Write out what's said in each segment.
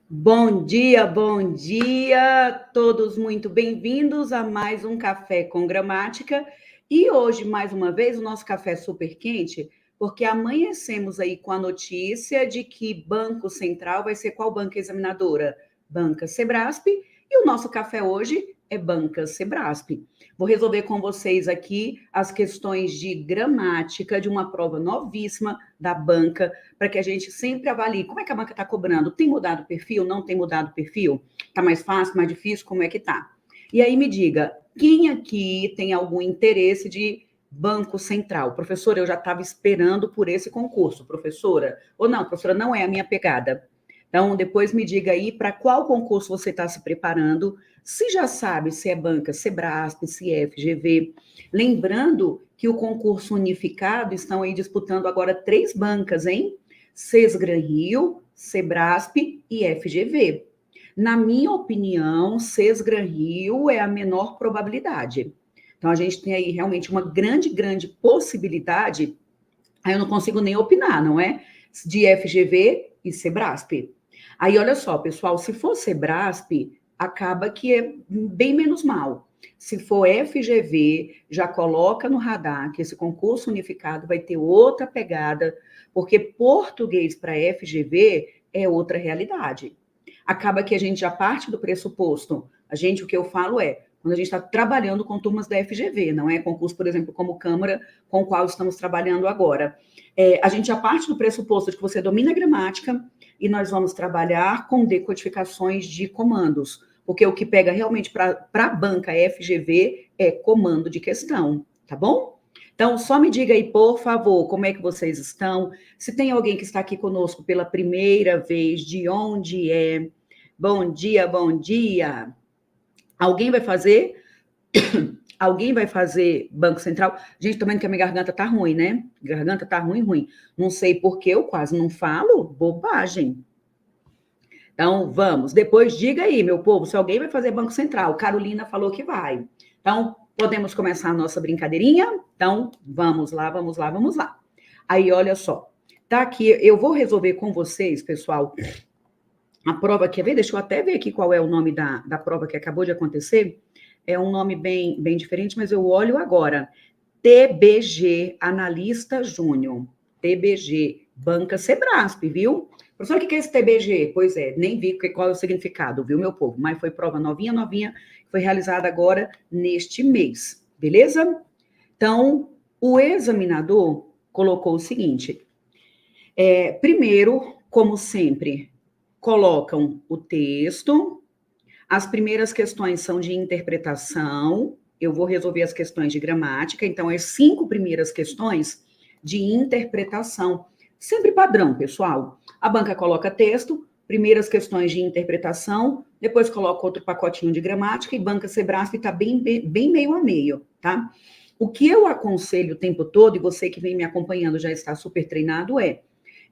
Bom dia, todos muito bem-vindos a mais um Café com Gramática. E hoje, mais uma vez, o nosso café é super quente, porque amanhecemos aí com a notícia de que Banco Central vai ser qual banca examinadora? Banca Sebrasp. E o nosso café hoje é Banca Sebrasp. Vou resolver com vocês aqui as questões de gramática de uma prova novíssima da banca, para que a gente sempre avalie como é que a banca está cobrando. Tem mudado o perfil? Não tem mudado o perfil? Está mais fácil, mais difícil? Como é que está? E aí me diga, quem aqui tem algum interesse de Banco Central? Professora, eu já estava esperando por esse concurso, professora. Ou não, professora, não é a minha pegada. Então, depois me diga aí para qual concurso você está se preparando, se já sabe se é banca Sebrasp, se é FGV. Lembrando que o concurso unificado estão aí disputando agora 3 bancas, hein? Sesgran Rio, Sebrasp e FGV. Na minha opinião, Sesgran Rio é a menor probabilidade. Então, a gente tem aí realmente uma grande possibilidade, aí eu não consigo nem opinar, não é? De FGV e Sebrasp. Aí, olha só, pessoal, se for Sebrasp, acaba que é bem menos mal. Se for FGV, já coloca no radar que esse concurso unificado vai ter outra pegada, porque português para FGV é outra realidade. Acaba que a gente já parte do pressuposto. O que eu falo é, quando a gente está trabalhando com turmas da FGV, não é concurso, por exemplo, como Câmara, com o qual estamos trabalhando agora. A gente já parte do pressuposto de que você domina a gramática e nós vamos trabalhar com decodificações de comandos, porque o que pega realmente para a banca FGV é comando de questão, tá bom? Então, só me diga aí, por favor, como é que vocês estão? Se tem alguém que está aqui conosco pela primeira vez, de onde é? Bom dia, bom dia. Alguém vai fazer? Alguém vai fazer Banco Central? Gente, tô vendo que a minha garganta tá ruim, né? Garganta tá ruim. Não sei por que eu quase não falo. Bobagem. Então, vamos. Depois, diga aí, meu povo, se alguém vai fazer Banco Central. Carolina falou que vai. Então, podemos começar a nossa brincadeirinha? Então, vamos lá. Aí, olha só. Tá aqui, eu vou resolver com vocês, pessoal, a prova, quer ver? Deixa eu até ver aqui qual é o nome da prova que acabou de acontecer. É um nome bem diferente, mas eu olho agora. TBG, Analista Júnior. TBG, Banca Sebrasp, viu? Professor, o que é esse TBG? Pois é, nem vi qual é o significado, viu, meu povo? Mas foi prova novinha, foi realizada agora neste mês, beleza? Então, o examinador colocou o seguinte: primeiro, como sempre, colocam o texto. As primeiras questões são de interpretação. Eu vou resolver as questões de gramática. Então, as 5 primeiras questões de interpretação. Sempre padrão, pessoal. A banca coloca texto, primeiras questões de interpretação, depois coloca outro pacotinho de gramática e banca Sebrasp está bem meio a meio, tá? O que eu aconselho o tempo todo, e você que vem me acompanhando já está super treinado,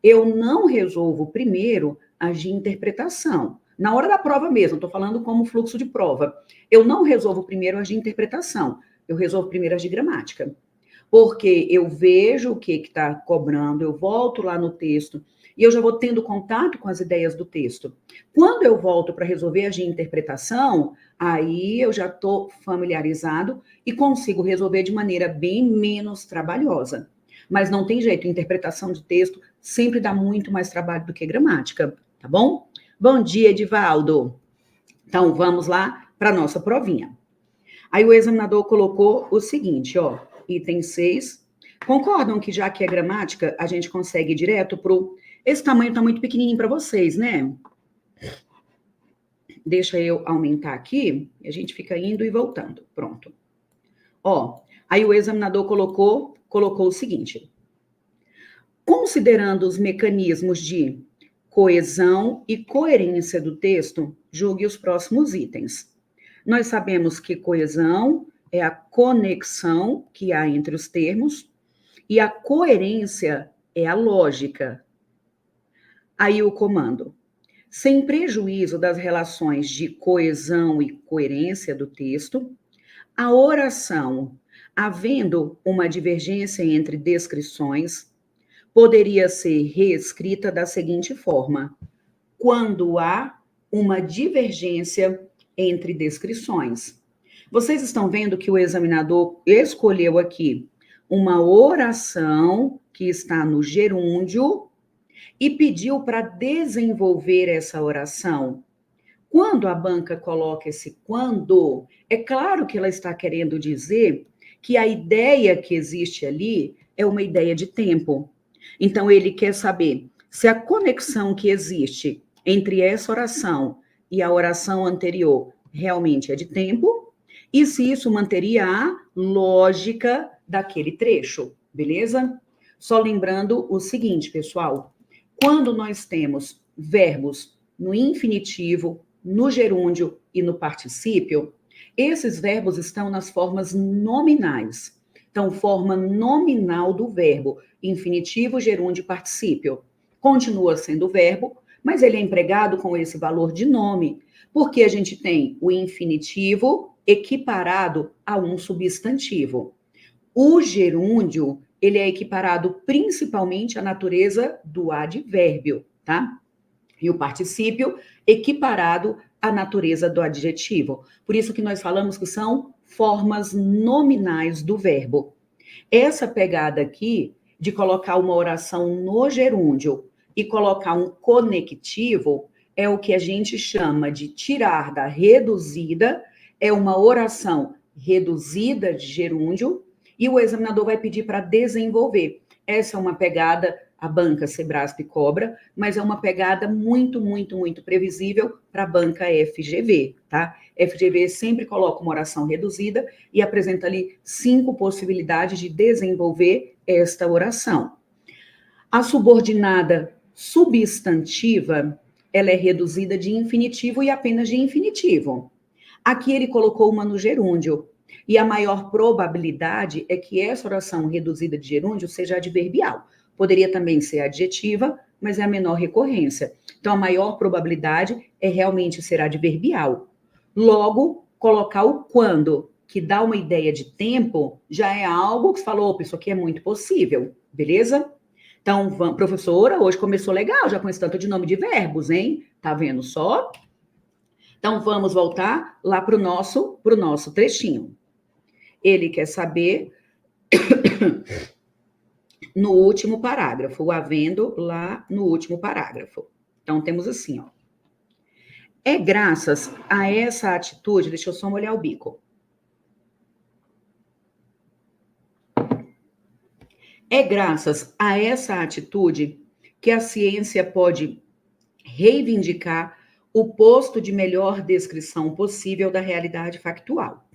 eu não resolvo primeiro as de interpretação. Na hora da prova mesmo, estou falando como fluxo de prova. Eu não resolvo primeiro as de interpretação, eu resolvo primeiro as de gramática. Porque eu vejo o que está cobrando, eu volto lá no texto e eu já vou tendo contato com as ideias do texto. Quando eu volto para resolver as de interpretação, aí eu já estou familiarizado e consigo resolver de maneira bem menos trabalhosa. Mas não tem jeito, interpretação de texto sempre dá muito mais trabalho do que gramática, tá bom? Bom dia, Edivaldo. Então, vamos lá para a nossa provinha. Aí o examinador colocou o seguinte, ó, item 6. Concordam que já que é gramática, a gente consegue ir direto pro... Esse tamanho está muito pequenininho para vocês, né? Deixa eu aumentar aqui e a gente fica indo e voltando. Pronto. Ó, aí o examinador colocou o seguinte: considerando os mecanismos de coesão e coerência do texto, julgue os próximos itens. Nós sabemos que coesão é a conexão que há entre os termos e a coerência é a lógica. Aí o comando: sem prejuízo das relações de coesão e coerência do texto, a oração, havendo uma divergência entre descrições, poderia ser reescrita da seguinte forma: quando há uma divergência entre descrições. Vocês estão vendo que o examinador escolheu aqui uma oração que está no gerúndio e pediu para desenvolver essa oração. Quando a banca coloca esse quando, é claro que ela está querendo dizer que a ideia que existe ali é uma ideia de tempo. Então, ele quer saber se a conexão que existe entre essa oração e a oração anterior realmente é de tempo e se isso manteria a lógica daquele trecho, beleza? Só lembrando o seguinte, pessoal, quando nós temos verbos no infinitivo, no gerúndio e no particípio, esses verbos estão nas formas nominais. Então, forma nominal do verbo, infinitivo, gerúndio e particípio. Continua sendo verbo, mas ele é empregado com esse valor de nome, porque a gente tem o infinitivo equiparado a um substantivo. O gerúndio, ele é equiparado principalmente à natureza do advérbio, tá? E o particípio equiparado à natureza do adjetivo. Por isso que nós falamos que são formas nominais do verbo. Essa pegada aqui de colocar uma oração no gerúndio e colocar um conectivo é o que a gente chama de tirar da reduzida, é uma oração reduzida de gerúndio e o examinador vai pedir para desenvolver. Essa é uma pegada, a banca Sebrasp cobra, mas é uma pegada muito, muito, muito previsível para a banca FGV, tá? FGV sempre coloca uma oração reduzida e apresenta ali 5 possibilidades de desenvolver esta oração. A subordinada substantiva, ela é reduzida de infinitivo e apenas de infinitivo. Aqui ele colocou uma no gerúndio. E a maior probabilidade é que essa oração reduzida de gerúndio seja adverbial. Poderia também ser adjetiva, mas é a menor recorrência. Então, a maior probabilidade é realmente ser adverbial. Logo, colocar o quando, que dá uma ideia de tempo, já é algo que você falou, opa, isso aqui é muito possível, beleza? Então, professora, hoje começou legal, já com esse tanto de nome de verbos, hein? Tá vendo só? Então, vamos voltar lá para o nosso trechinho. Ele quer saber no último parágrafo, o havendo lá no último parágrafo. Então, temos assim, ó. É graças a essa atitude, deixa eu só molhar o bico. É graças a essa atitude que a ciência pode reivindicar o posto de melhor descrição possível da realidade factual.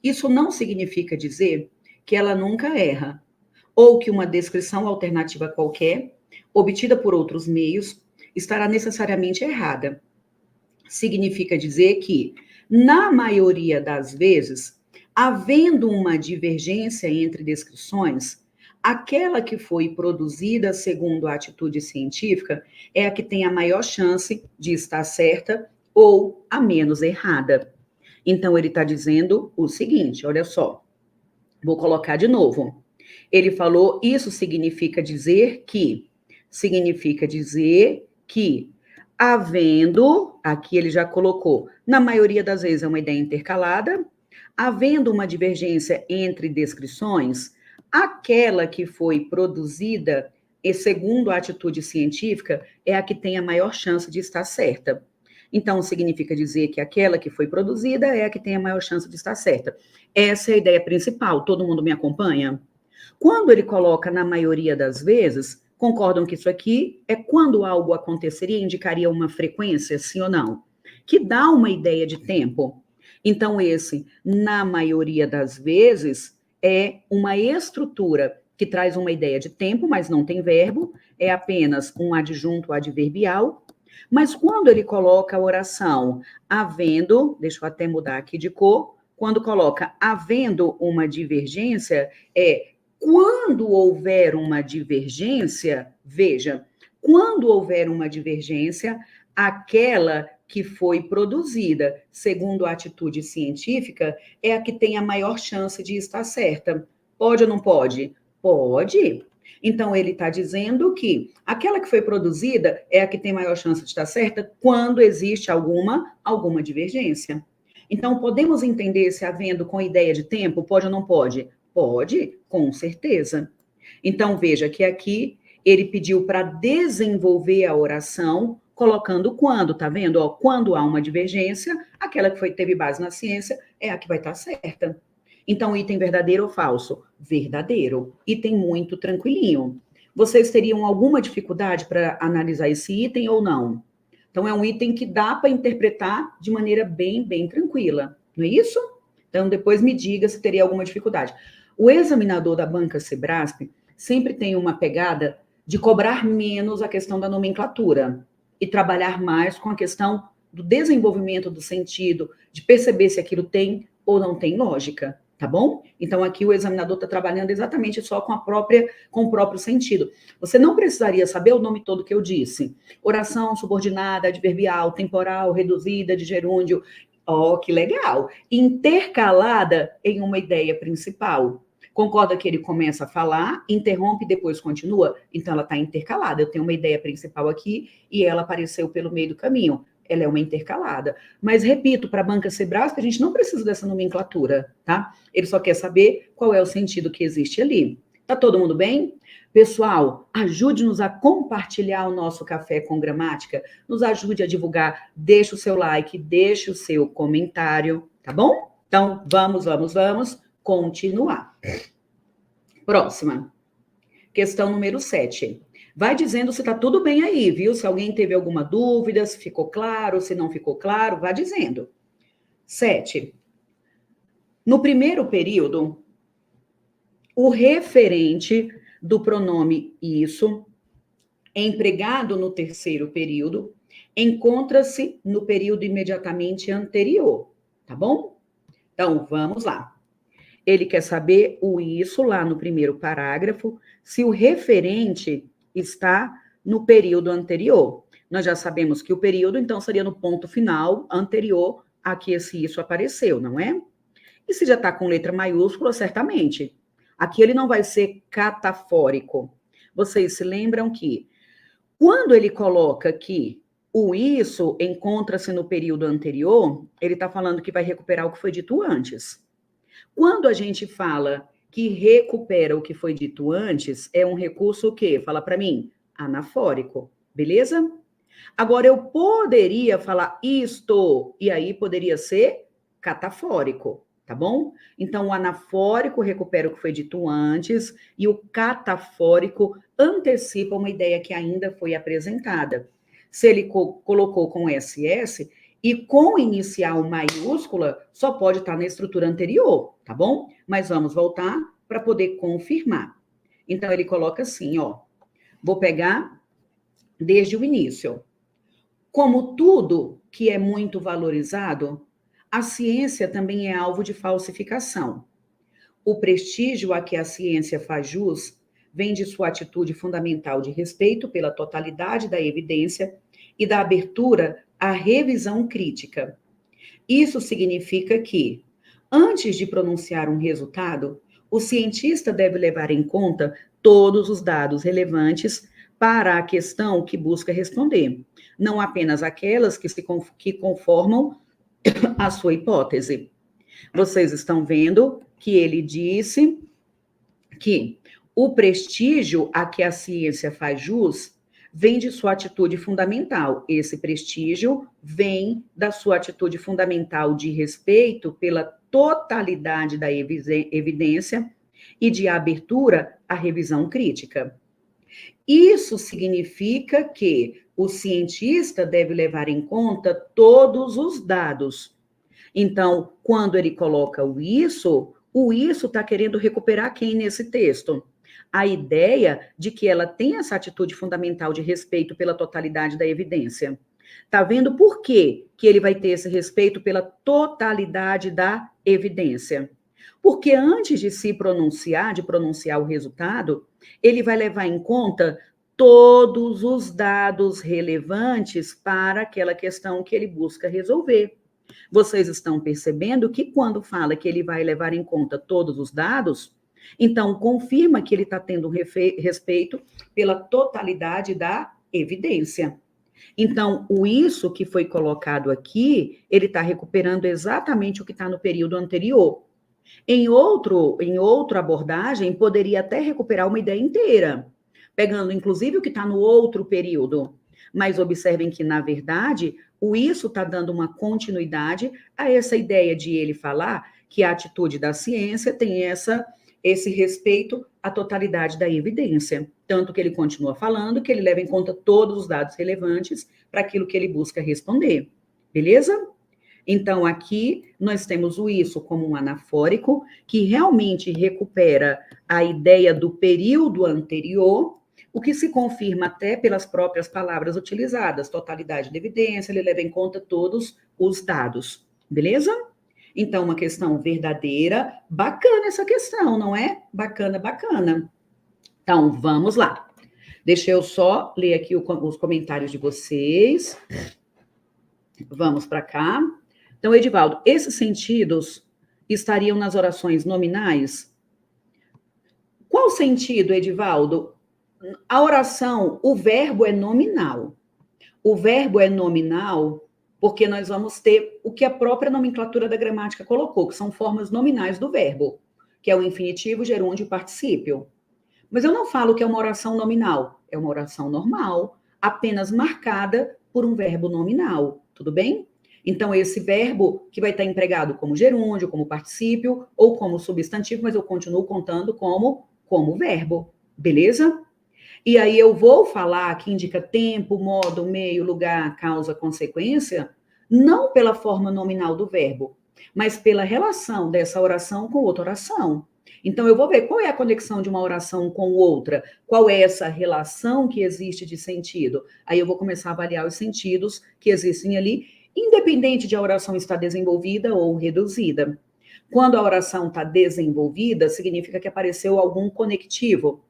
Isso não significa dizer que ela nunca erra, ou que uma descrição alternativa qualquer, obtida por outros meios, estará necessariamente errada. Significa dizer que, na maioria das vezes, havendo uma divergência entre descrições, aquela que foi produzida segundo a atitude científica é a que tem a maior chance de estar certa ou a menos errada. Então, ele está dizendo o seguinte, olha só, vou colocar de novo. Ele falou, isso significa dizer que, havendo, aqui ele já colocou, na maioria das vezes é uma ideia intercalada, havendo uma divergência entre descrições, aquela que foi produzida, e segundo a atitude científica, é a que tem a maior chance de estar certa. Então, significa dizer que aquela que foi produzida é a que tem a maior chance de estar certa. Essa é a ideia principal. Todo mundo me acompanha? Quando ele coloca na maioria das vezes, concordam que isso aqui é quando algo aconteceria, indicaria uma frequência, sim ou não? Que dá uma ideia de tempo. Então, esse, na maioria das vezes, é uma estrutura que traz uma ideia de tempo, mas não tem verbo, é apenas um adjunto adverbial. Mas quando ele coloca a oração havendo, deixa eu até mudar aqui de cor, quando coloca havendo uma divergência, é quando houver uma divergência, veja, quando houver uma divergência, aquela que foi produzida segundo a atitude científica é a que tem a maior chance de estar certa. Pode ou não pode? Pode. Então, ele está dizendo que aquela que foi produzida é a que tem maior chance de estar certa quando existe alguma divergência. Então, podemos entender se havendo com ideia de tempo? Pode ou não pode? Pode, com certeza. Então, veja que aqui ele pediu para desenvolver a oração, colocando quando, tá vendo? Ó, quando há uma divergência, aquela que teve base na ciência é a que vai estar certa. Então, item verdadeiro ou falso? Verdadeiro. Item muito tranquilinho. Vocês teriam alguma dificuldade para analisar esse item ou não? Então, é um item que dá para interpretar de maneira bem tranquila, não é isso? Então, depois me diga se teria alguma dificuldade. O examinador da banca Sebrasp sempre tem uma pegada de cobrar menos a questão da nomenclatura e trabalhar mais com a questão do desenvolvimento do sentido, de perceber se aquilo tem ou não tem lógica, tá bom? Então, aqui o examinador está trabalhando exatamente só com o próprio sentido. Você não precisaria saber o nome todo que eu disse. Oração subordinada, adverbial, temporal, reduzida, de gerúndio. Oh, que legal! Intercalada em uma ideia principal. Concorda que ele começa a falar, interrompe e depois continua? Então, ela está intercalada. Eu tenho uma ideia principal aqui e ela apareceu pelo meio do caminho. Ela é uma intercalada. Mas, repito, para a banca Sebrasp, a gente não precisa dessa nomenclatura, tá? Ele só quer saber qual é o sentido que existe ali. Tá todo mundo bem? Pessoal, ajude-nos a compartilhar o nosso Café com Gramática. Nos ajude a divulgar. Deixe o seu like, deixe o seu comentário, tá bom? Então, vamos continuar. Próxima. Questão número 7. Vai dizendo se está tudo bem aí, viu? Se alguém teve alguma dúvida, se ficou claro, se não ficou claro, vá dizendo. 7. No primeiro período, o referente do pronome isso, empregado no terceiro período, encontra-se no período imediatamente anterior, tá bom? Então, vamos lá. Ele quer saber o isso lá no primeiro parágrafo, se o referente está no período anterior. Nós já sabemos que o período, então, seria no ponto final anterior a que esse isso apareceu, não é? E se já está com letra maiúscula, certamente. Aqui ele não vai ser catafórico. Vocês se lembram que quando ele coloca que o isso encontra-se no período anterior, ele está falando que vai recuperar o que foi dito antes. Quando a gente fala que recupera o que foi dito antes, é um recurso o quê? Fala para mim, anafórico, beleza? Agora, eu poderia falar isto, e aí poderia ser catafórico, tá bom? Então, o anafórico recupera o que foi dito antes, e o catafórico antecipa uma ideia que ainda foi apresentada. Se ele colocou com SS, e com inicial maiúscula, só pode estar na estrutura anterior, tá bom? Mas vamos voltar para poder confirmar. Então, ele coloca assim, ó. Vou pegar desde o início. Como tudo que é muito valorizado, a ciência também é alvo de falsificação. O prestígio a que a ciência faz jus vem de sua atitude fundamental de respeito pela totalidade da evidência e da abertura à revisão crítica. Isso significa que, antes de pronunciar um resultado, o cientista deve levar em conta todos os dados relevantes para a questão que busca responder, não apenas aquelas que conformam a sua hipótese. Vocês estão vendo que ele disse que o prestígio a que a ciência faz jus vem de sua atitude fundamental. Esse prestígio vem da sua atitude fundamental de respeito pela totalidade da evidência e de abertura à revisão crítica. Isso significa que o cientista deve levar em conta todos os dados. Então, quando ele coloca o isso está querendo recuperar quem nesse texto? A ideia de que ela tem essa atitude fundamental de respeito pela totalidade da evidência. Tá vendo por quê que ele vai ter esse respeito pela totalidade da evidência? Porque antes de pronunciar o resultado, ele vai levar em conta todos os dados relevantes para aquela questão que ele busca resolver. Vocês estão percebendo que quando fala que ele vai levar em conta todos os dados, Então, confirma que ele está tendo respeito pela totalidade da evidência. Então, o isso que foi colocado aqui, ele está recuperando exatamente o que está no período anterior. Em outra abordagem, poderia até recuperar uma ideia inteira, pegando inclusive o que está no outro período. Mas observem que, na verdade, o isso está dando uma continuidade a essa ideia de ele falar que a atitude da ciência tem esse respeito à totalidade da evidência. Tanto que ele continua falando que ele leva em conta todos os dados relevantes para aquilo que ele busca responder. Beleza? Então, aqui nós temos o isso como um anafórico, que realmente recupera a ideia do período anterior, o que se confirma até pelas próprias palavras utilizadas, totalidade de evidência, ele leva em conta todos os dados. Beleza? Então, uma questão verdadeira, bacana essa questão, não é? Bacana, bacana. Então, vamos lá. Deixa eu só ler aqui os comentários de vocês. Vamos para cá. Então, Edivaldo, esses sentidos estariam nas orações nominais? Qual sentido, Edivaldo? A oração, o verbo é nominal. O verbo é nominal porque nós vamos ter o que a própria nomenclatura da gramática colocou, que são formas nominais do verbo, que é o infinitivo, gerúndio e particípio. Mas eu não falo que é uma oração nominal, é uma oração normal, apenas marcada por um verbo nominal, tudo bem? Então, esse verbo que vai estar empregado como gerúndio, como particípio ou como substantivo, mas eu continuo contando como verbo, beleza? E aí eu vou falar que indica tempo, modo, meio, lugar, causa, consequência, não pela forma nominal do verbo, mas pela relação dessa oração com outra oração. Então eu vou ver qual é a conexão de uma oração com outra, qual é essa relação que existe de sentido. Aí eu vou começar a avaliar os sentidos que existem ali, independente de a oração estar desenvolvida ou reduzida. Quando a oração está desenvolvida, significa que apareceu algum conectivo.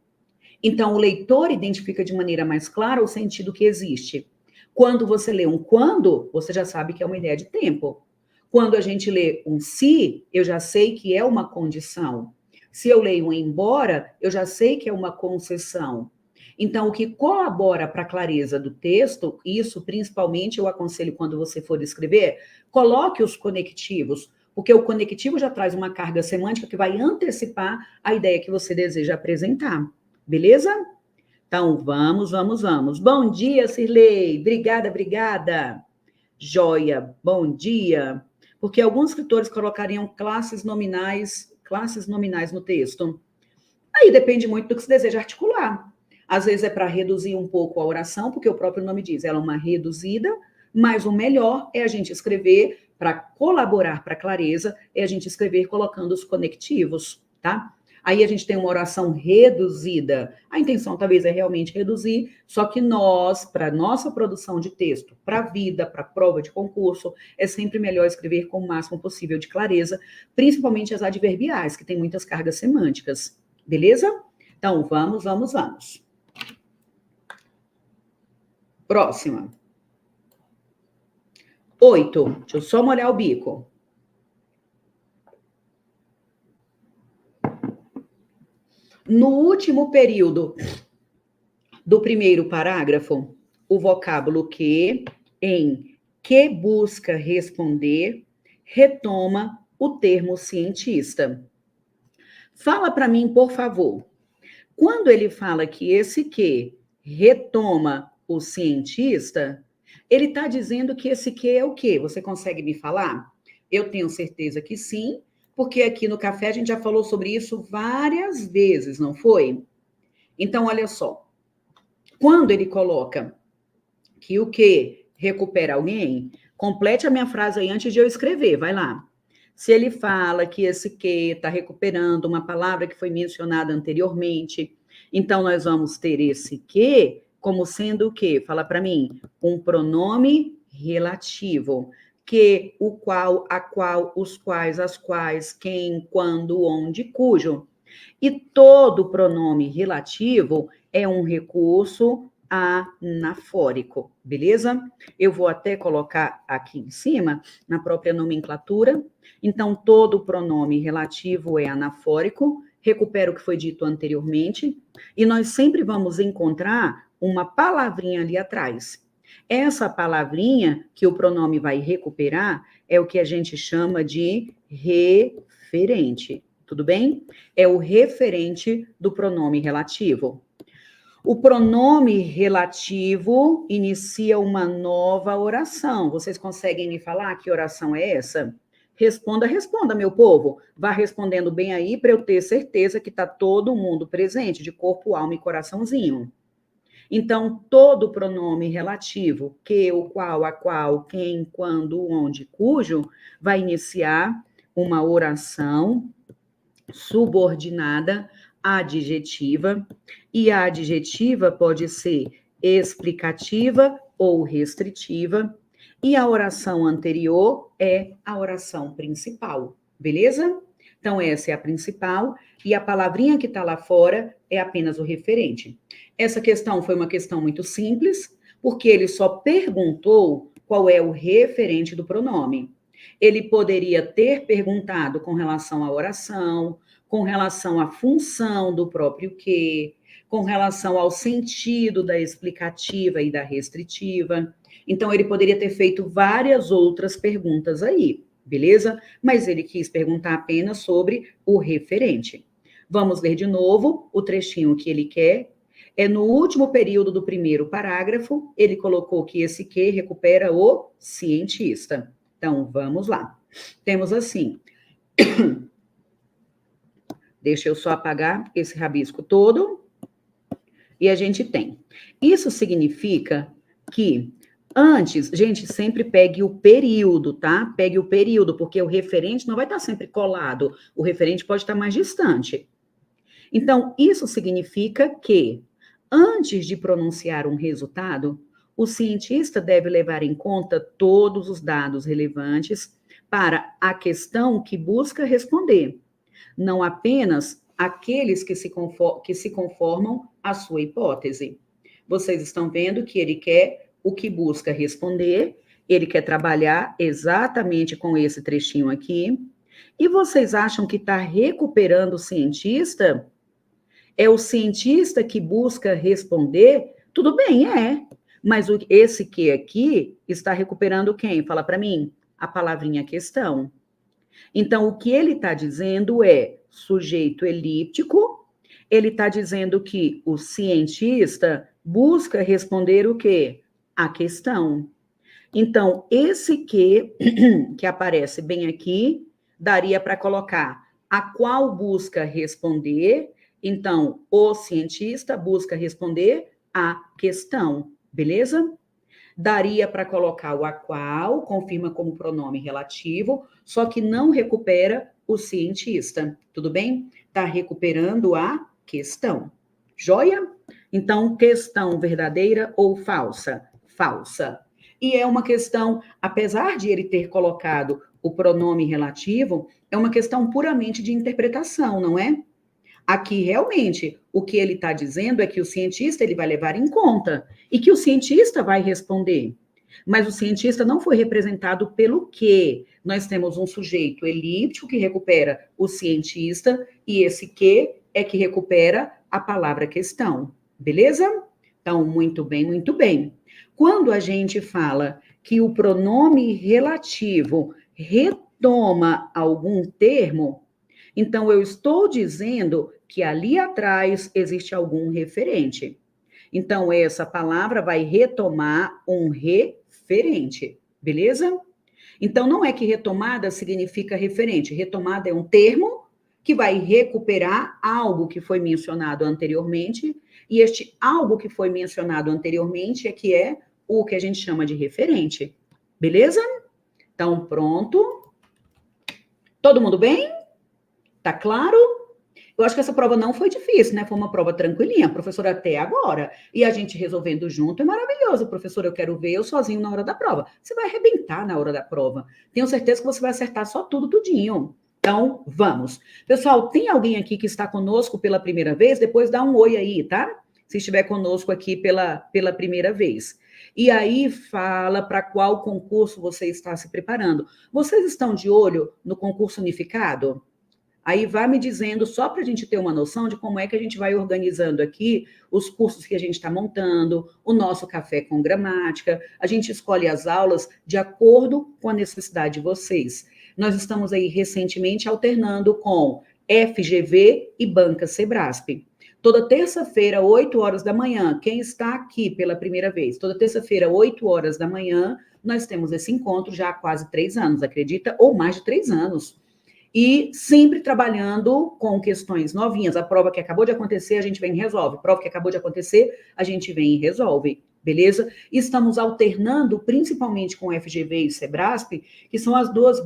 Então, o leitor identifica de maneira mais clara o sentido que existe. Quando você lê um quando, você já sabe que é uma ideia de tempo. Quando a gente lê um se, eu já sei que é uma condição. Se eu leio um embora, eu já sei que é uma concessão. Então, o que colabora para a clareza do texto, isso principalmente eu aconselho quando você for escrever, coloque os conectivos, porque o conectivo já traz uma carga semântica que vai antecipar a ideia que você deseja apresentar. Beleza? Então, vamos. Bom dia, Cirlei. Obrigada. Joia, bom dia. Porque alguns escritores colocariam classes nominais no texto. Aí depende muito do que se deseja articular. Às vezes é para reduzir um pouco a oração, porque o próprio nome diz, ela é uma reduzida, mas o melhor é a gente escrever, para colaborar para a clareza, é a gente escrever colocando os conectivos, tá? Aí a gente tem uma oração reduzida. A intenção talvez é realmente reduzir, só que nós, para nossa produção de texto, para a vida, para a prova de concurso, é sempre melhor escrever com o máximo possível de clareza, principalmente as adverbiais, que tem muitas cargas semânticas. Beleza? Então, vamos. Próxima. 8. Deixa eu só molhar o bico. No último período do primeiro parágrafo, o vocábulo que, em que busca responder, retoma o termo cientista. Fala para mim, por favor. Quando ele fala que esse que retoma o cientista, ele está dizendo que esse que é o quê? Você consegue me falar? Eu tenho certeza que sim, porque aqui no café a gente já falou sobre isso várias vezes, não foi? Então, olha só. Quando ele coloca que o que recupera alguém, complete a minha frase aí antes de eu escrever, vai lá. Se ele fala que esse que está recuperando uma palavra que foi mencionada anteriormente, então nós vamos ter esse que como sendo o quê? Fala para mim. Um pronome relativo. Que, o qual, a qual, os quais, as quais, quem, quando, onde, cujo. E todo pronome relativo é um recurso anafórico, beleza? Eu vou até colocar aqui em cima, na própria nomenclatura. Então, todo pronome relativo é anafórico, recupera o que foi dito anteriormente, e nós sempre vamos encontrar uma palavrinha ali atrás. Essa palavrinha que o pronome vai recuperar é o que a gente chama de referente, tudo bem? É o referente do pronome relativo. O pronome relativo inicia uma nova oração. Vocês conseguem me falar que oração é essa? Responda, meu povo. Vá respondendo bem aí para eu ter certeza que está todo mundo presente, de corpo, alma e coraçãozinho. Então, todo pronome relativo, que, o qual, a qual, quem, quando, onde, cujo, vai iniciar uma oração subordinada adjetiva, e a adjetiva pode ser explicativa ou restritiva, e a oração anterior é a oração principal, beleza? Então, essa é a principal, e a palavrinha que está lá fora é apenas o referente. Essa questão foi uma questão muito simples, porque ele só perguntou qual é o referente do pronome. Ele poderia ter perguntado com relação à oração, com relação à função do próprio que, com relação ao sentido da explicativa e da restritiva. Então, ele poderia ter feito várias outras perguntas aí, beleza? Mas ele quis perguntar apenas sobre o referente. Vamos ler de novo o trechinho que ele quer. É no último período do primeiro parágrafo, ele colocou que esse que recupera o cientista. Então, vamos lá. Temos assim. Deixa eu só apagar esse rabisco todo. E a gente tem. Isso significa que antes, gente, sempre pegue o período, tá? Pegue o período, porque o referente não vai estar sempre colado. O referente pode estar mais distante. Então, isso significa que, antes de pronunciar um resultado, o cientista deve levar em conta todos os dados relevantes para a questão que busca responder, não apenas aqueles que se conformam à sua hipótese. Vocês estão vendo que ele quer o que busca responder, ele quer trabalhar exatamente com esse trechinho aqui. E vocês acham que está recuperando o cientista? É o cientista que busca responder? Tudo bem, é. Mas esse que aqui está recuperando quem? Fala para mim. A palavrinha questão. Então, o que ele está dizendo é sujeito elíptico, ele está dizendo que o cientista busca responder o quê? A questão. Então, esse que aparece bem aqui, daria para colocar a qual busca responder. Então, o cientista busca responder a questão, beleza? Daria para colocar o a qual, confirma como pronome relativo, só que não recupera o cientista, tudo bem? Está recuperando a questão. Joia? Então, questão verdadeira ou falsa? Falsa. E é uma questão, apesar de ele ter colocado o pronome relativo, é uma questão puramente de interpretação, não é? Aqui, realmente, o que ele está dizendo é que o cientista ele vai levar em conta e que o cientista vai responder. Mas o cientista não foi representado pelo que. Nós temos um sujeito elíptico que recupera o cientista e esse que é que recupera a palavra questão. Beleza? Então, muito bem, muito bem. Quando a gente fala que o pronome relativo retoma algum termo, então eu estou dizendo que ali atrás existe algum referente. Então, essa palavra vai retomar um referente, beleza? Então, não é que retomada significa referente. Retomada é um termo que vai recuperar algo que foi mencionado anteriormente, e este algo que foi mencionado anteriormente é que é o que a gente chama de referente, beleza? Então, pronto. Todo mundo bem? Tá claro? Eu acho que essa prova não foi difícil, né? Foi uma prova tranquilinha, professora, até agora. E a gente resolvendo junto é maravilhoso. Professora, eu quero ver eu sozinho na hora da prova. Você vai arrebentar na hora da prova. Tenho certeza que você vai acertar só tudo, tudinho. Então, vamos. Pessoal, tem alguém aqui que está conosco pela primeira vez? Depois dá um oi aí, tá? Se estiver conosco aqui pela primeira vez. E aí fala para qual concurso você está se preparando. Vocês estão de olho no concurso unificado? Aí vai me dizendo, só para a gente ter uma noção de como é que a gente vai organizando aqui os cursos que a gente está montando, o nosso café com gramática. A gente escolhe as aulas de acordo com a necessidade de vocês. Nós estamos aí recentemente alternando com FGV e Banca Sebrasp. Toda terça-feira, 8 horas da manhã, quem está aqui pela primeira vez, toda terça-feira, 8 horas da manhã, nós temos esse encontro já há quase 3 anos, acredita? Ou mais de 3 anos. E sempre trabalhando com questões novinhas. A prova que acabou de acontecer, a gente vem e resolve. A prova que acabou de acontecer, a gente vem e resolve. Beleza? Estamos alternando, principalmente com FGV e Sebrasp, que são as duas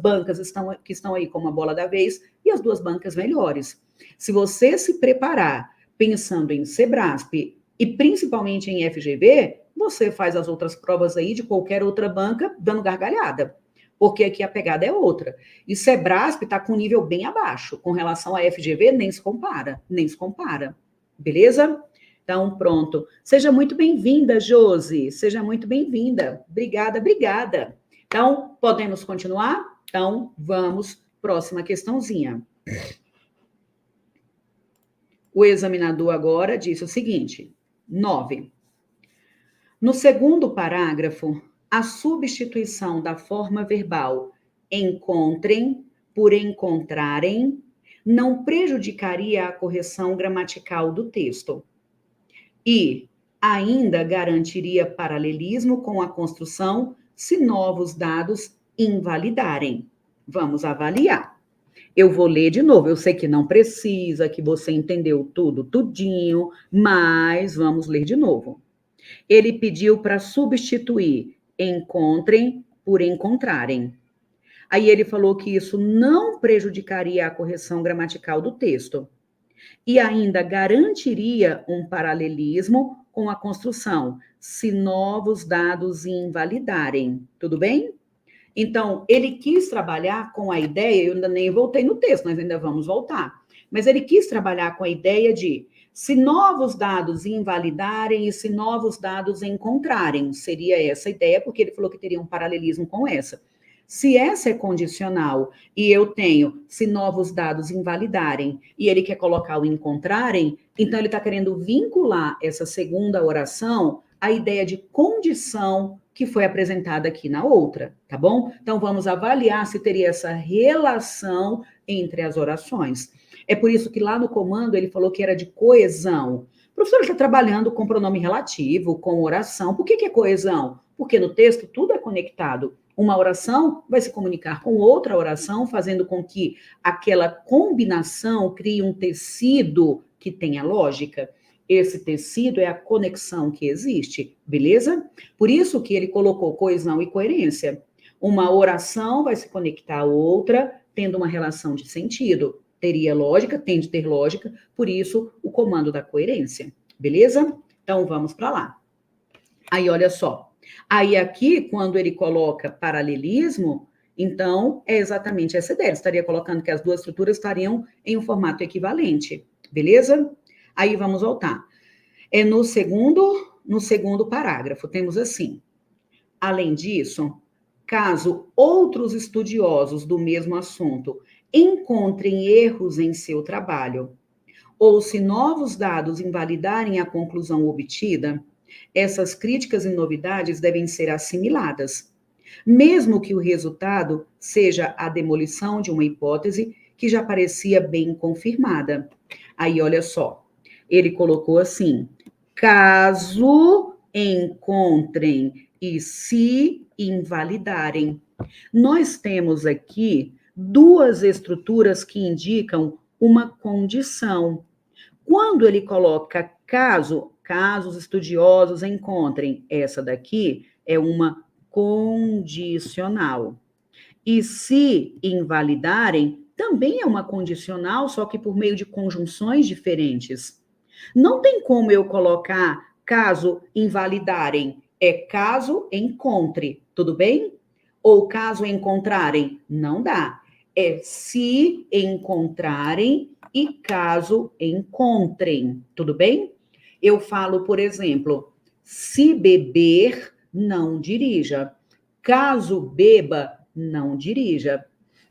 bancas que estão aí como a bola da vez e as duas bancas melhores. Se você se preparar pensando em Sebrasp e principalmente em FGV, você faz as outras provas aí de qualquer outra banca dando gargalhada. Porque aqui a pegada é outra. E Sebrasp está com um nível bem abaixo. Com relação à FGV, nem se compara. Nem se compara. Beleza? Então, pronto. Seja muito bem-vinda, Josi. Seja muito bem-vinda. Obrigada, obrigada. Então, podemos continuar? Então, vamos. Próxima questãozinha. O examinador agora disse o seguinte: 9. No segundo parágrafo, a substituição da forma verbal encontrem por encontrarem não prejudicaria a correção gramatical do texto e ainda garantiria paralelismo com a construção se novos dados invalidarem. Vamos avaliar. Eu vou ler de novo. Eu sei que não precisa, que você entendeu tudo, tudinho, mas vamos ler de novo. Ele pediu para substituir encontrem por encontrarem. Aí ele falou que isso não prejudicaria a correção gramatical do texto e ainda garantiria um paralelismo com a construção, se novos dados invalidarem. Tudo bem? Então, ele quis trabalhar com a ideia, eu ainda nem voltei no texto, nós ainda vamos voltar, mas ele quis trabalhar com a ideia de se novos dados invalidarem e se novos dados encontrarem. Seria essa a ideia, porque ele falou que teria um paralelismo com essa. Se essa é condicional e eu tenho se novos dados invalidarem e ele quer colocar o encontrarem, então ele está querendo vincular essa segunda oração à ideia de condição que foi apresentada aqui na outra, tá bom? Então vamos avaliar se teria essa relação entre as orações. É por isso que lá no comando ele falou que era de coesão. O professor está trabalhando com pronome relativo, com oração. Por que é coesão? Porque no texto tudo é conectado. Uma oração vai se comunicar com outra oração, fazendo com que aquela combinação crie um tecido que tenha lógica. Esse tecido é a conexão que existe, beleza? Por isso que ele colocou coesão e coerência. Uma oração vai se conectar a outra, tendo uma relação de sentido. Teria lógica, tem de ter lógica, por isso o comando da coerência, beleza? Então vamos para lá. Aí olha só. Aí aqui, quando ele coloca paralelismo, então é exatamente essa ideia. Ele estaria colocando que as duas estruturas estariam em um formato equivalente, beleza? Aí vamos voltar. No segundo parágrafo, temos assim: além disso, caso outros estudiosos do mesmo assunto encontrem erros em seu trabalho, ou se novos dados invalidarem a conclusão obtida, essas críticas e novidades devem ser assimiladas, mesmo que o resultado seja a demolição de uma hipótese que já parecia bem confirmada. Aí, olha só, ele colocou assim: caso encontrem e se invalidarem. Nós temos aqui duas estruturas que indicam uma condição. Quando ele coloca caso os estudiosos encontrem, essa daqui é uma condicional. E se invalidarem, também é uma condicional, só que por meio de conjunções diferentes. Não tem como eu colocar caso invalidarem, é caso encontre, tudo bem? Ou caso encontrarem, não dá. É se encontrarem e caso encontrem, tudo bem? Eu falo, por exemplo, se beber, não dirija. Caso beba, não dirija.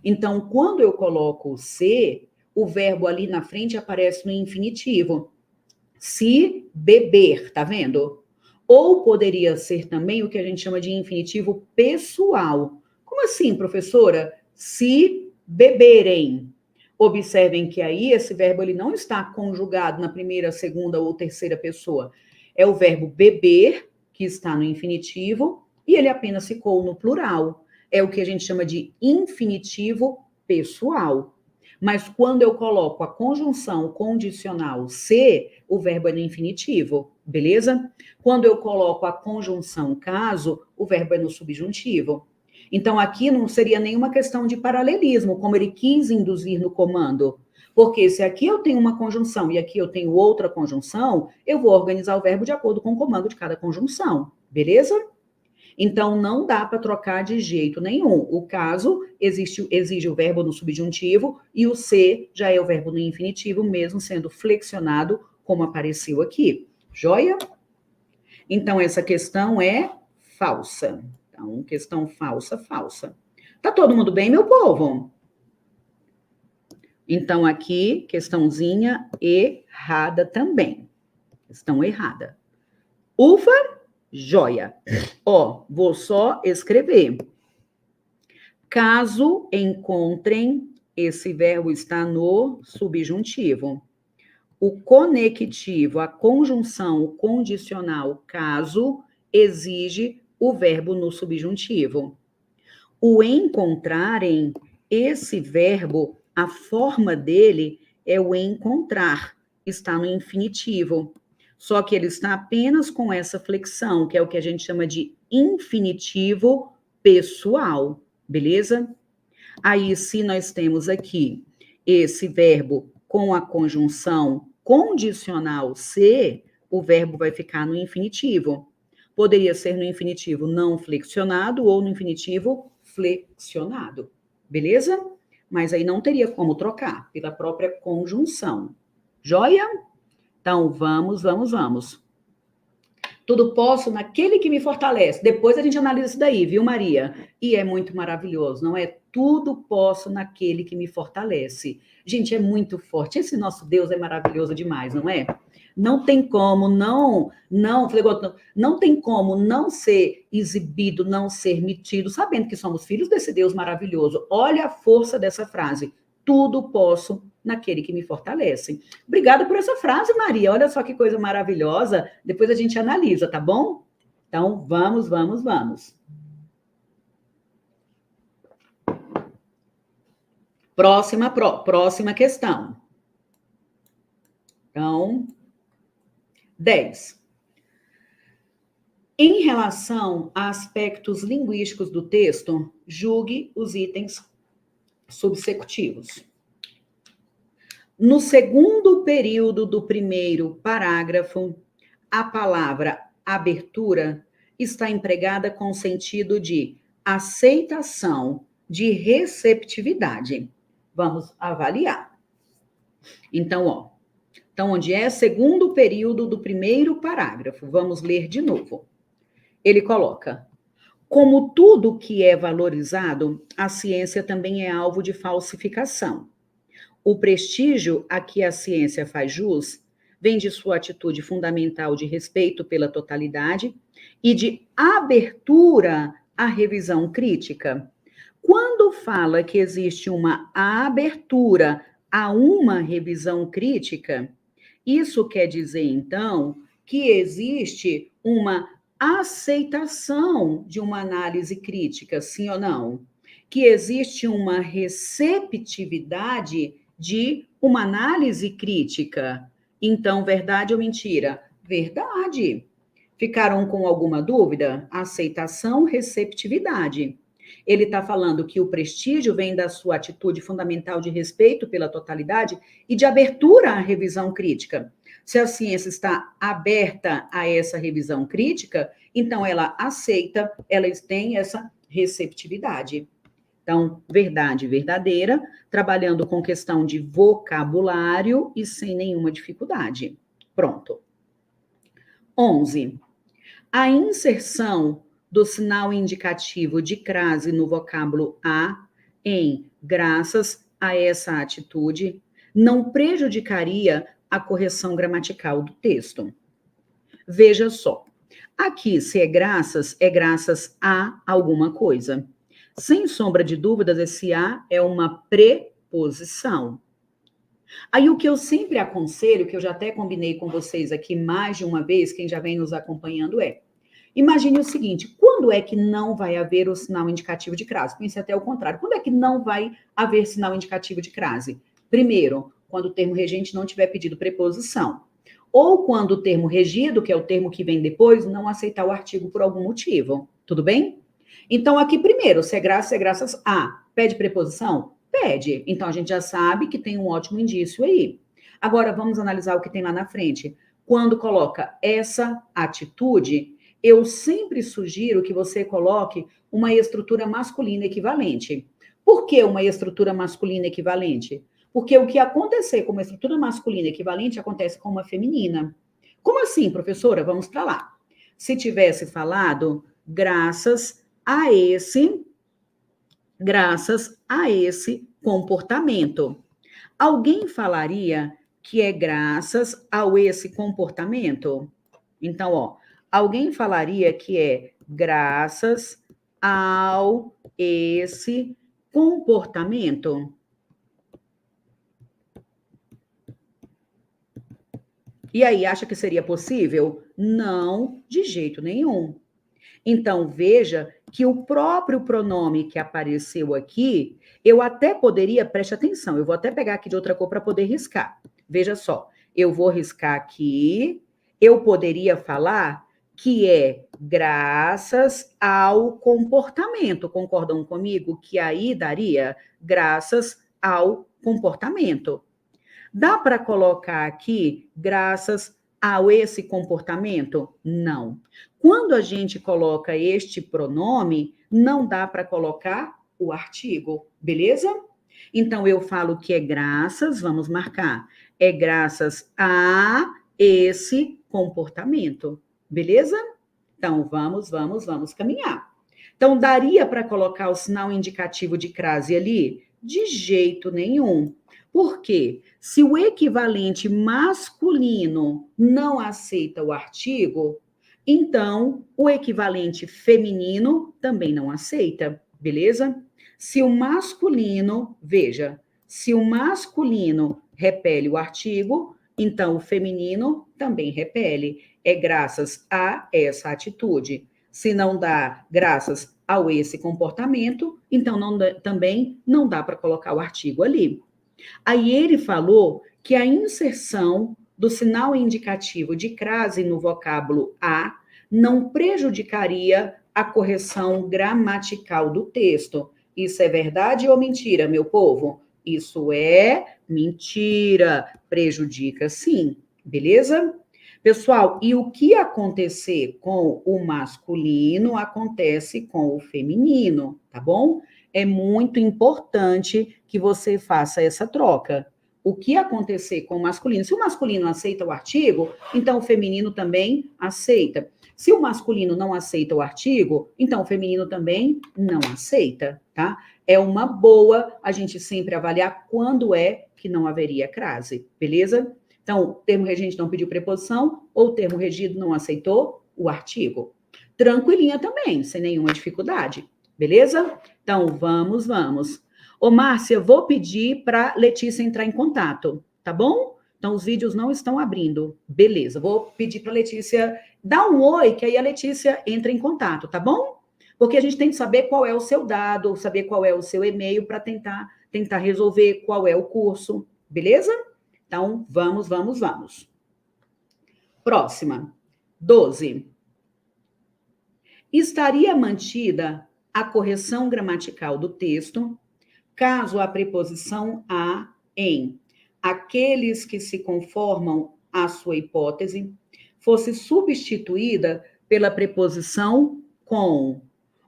Então, quando eu coloco o se, o verbo ali na frente aparece no infinitivo. Se beber, tá vendo? Ou poderia ser também o que a gente chama de infinitivo pessoal. Como assim, professora? Se beberem. Observem que aí esse verbo ele não está conjugado na primeira, segunda ou terceira pessoa. É o verbo beber, que está no infinitivo, e ele apenas ficou no plural. É o que a gente chama de infinitivo pessoal. Mas quando eu coloco a conjunção condicional se, o verbo é no infinitivo, beleza? Quando eu coloco a conjunção caso, o verbo é no subjuntivo. Então, aqui não seria nenhuma questão de paralelismo, como ele quis induzir no comando. Porque se aqui eu tenho uma conjunção e aqui eu tenho outra conjunção, eu vou organizar o verbo de acordo com o comando de cada conjunção, beleza? Então, não dá para trocar de jeito nenhum. O caso exige o verbo no subjuntivo e o ser já é o verbo no infinitivo, mesmo sendo flexionado, como apareceu aqui. Joia? Então, essa questão é falsa. Então, questão falsa, falsa. Tá todo mundo bem, meu povo? Então, aqui, questãozinha errada também. Questão errada. Ufa, joia. Ó, vou só escrever. Caso encontrem, esse verbo está no subjuntivo. O conectivo, a conjunção condicional caso, exige o verbo no subjuntivo. O encontrarem, esse verbo, a forma dele é o encontrar, está no infinitivo. Só que ele está apenas com essa flexão, que é o que a gente chama de infinitivo pessoal, beleza? Aí, se nós temos aqui esse verbo com a conjunção condicional se, o verbo vai ficar no infinitivo. Poderia ser no infinitivo não flexionado ou no infinitivo flexionado, beleza? Mas aí não teria como trocar pela própria conjunção. Joia? Então, vamos. Tudo posso naquele que me fortalece. Depois a gente analisa isso daí, viu, Maria? E é muito maravilhoso, não é? Tudo posso naquele que me fortalece. Gente, é muito forte. Esse nosso Deus é maravilhoso demais, não é? Não tem como não tem como não ser exibido, não ser metido, sabendo que somos filhos desse Deus maravilhoso. Olha a força dessa frase. Tudo posso naquele que me fortalece. Obrigada por essa frase, Maria. Olha só que coisa maravilhosa. Depois a gente analisa, tá bom? Então, vamos. Próxima questão. Então, 10. Em relação a aspectos linguísticos do texto, julgue os itens subsecutivos. No segundo período do primeiro parágrafo, a palavra abertura está empregada com o sentido de aceitação, de receptividade. Vamos avaliar. Então, onde é segundo período do primeiro parágrafo? Vamos ler de novo. Ele coloca: como tudo que é valorizado, a ciência também é alvo de falsificação. O prestígio a que a ciência faz jus vem de sua atitude fundamental de respeito pela totalidade e de abertura à revisão crítica. Quando fala que existe uma abertura a uma revisão crítica, isso quer dizer, então, que existe uma aceitação de uma análise crítica, sim ou não? Que existe uma receptividade de uma análise crítica. Então, verdade ou mentira? Verdade. Ficaram com alguma dúvida? Aceitação, receptividade. Ele está falando que o prestígio vem da sua atitude fundamental de respeito pela totalidade e de abertura à revisão crítica. Se a ciência está aberta a essa revisão crítica, então ela aceita, ela tem essa receptividade. Então, verdade verdadeira, trabalhando com questão de vocabulário e sem nenhuma dificuldade. Pronto. 11. A inserção do sinal indicativo de crase no vocábulo a em graças a essa atitude, não prejudicaria a correção gramatical do texto. Veja só, aqui se é graças a alguma coisa. Sem sombra de dúvidas, esse a é uma preposição. Aí o que eu sempre aconselho, que eu já até combinei com vocês aqui mais de uma vez, quem já vem nos acompanhando imagine o seguinte, quando é que não vai haver o sinal indicativo de crase? Pense até o contrário, quando é que não vai haver sinal indicativo de crase? Primeiro, quando o termo regente não tiver pedido preposição. Ou quando o termo regido, que é o termo que vem depois, não aceitar o artigo por algum motivo. Tudo bem? Então, aqui primeiro, se é graças a. Pede preposição? Pede. Então, a gente já sabe que tem um ótimo indício aí. Agora, vamos analisar o que tem lá na frente. Quando coloca essa atitude, eu sempre sugiro que você coloque uma estrutura masculina equivalente. Por que uma estrutura masculina equivalente? Porque o que acontecer com uma estrutura masculina equivalente acontece com uma feminina. Como assim, professora? Vamos para lá. Se tivesse falado graças a esse comportamento. Alguém falaria que é graças ao esse comportamento? Então, ó, alguém falaria que é graças ao esse comportamento? E aí, acha que seria possível? Não, de jeito nenhum. Então, veja que o próprio pronome que apareceu aqui, eu até poderia, preste atenção, eu vou até pegar aqui de outra cor para poder riscar. Veja só, eu vou riscar aqui, eu poderia falar que é graças ao comportamento. Concordam comigo? Que aí daria graças ao comportamento. Dá para colocar aqui graças a esse comportamento? Não. Quando a gente coloca este pronome, não dá para colocar o artigo, beleza? Então, eu falo que é graças, vamos marcar, é graças a esse comportamento, beleza? Então, vamos caminhar. Então, daria para colocar o sinal indicativo de crase ali? De jeito nenhum. Por quê? Se o equivalente masculino não aceita o artigo, então o equivalente feminino também não aceita, beleza? Se o masculino, veja, se o masculino repele o artigo, então o feminino também repele. É graças a essa atitude. Se não dá graças ao esse comportamento, então também não dá para colocar o artigo ali. Aí ele falou que a inserção do sinal indicativo de crase no vocábulo a não prejudicaria a correção gramatical do texto. Isso é verdade ou mentira, meu povo? Isso é mentira. Prejudica sim, beleza? Pessoal, e o que acontecer com o masculino acontece com o feminino, tá bom? É muito importante que você faça essa troca. O que acontecer com o masculino? Se o masculino aceita o artigo, então o feminino também aceita. Se o masculino não aceita o artigo, então o feminino também não aceita, tá? É uma boa a gente sempre avaliar quando é que não haveria crase, beleza? Então, o termo regente não pediu preposição ou o termo regido não aceitou o artigo. Tranquilinha também, sem nenhuma dificuldade, beleza? Então, vamos. Ô, Márcia, vou pedir para Letícia entrar em contato, tá bom? Então, os vídeos não estão abrindo. Beleza, vou pedir para Letícia dar um oi, que aí a Letícia entra em contato, tá bom? Porque a gente tem que saber qual é o seu dado, saber qual é o seu e-mail para tentar resolver qual é o curso, beleza? Então, vamos. Próxima. 12. Estaria mantida a correção gramatical do texto caso a preposição a em aqueles que se conformam à sua hipótese fosse substituída pela preposição com.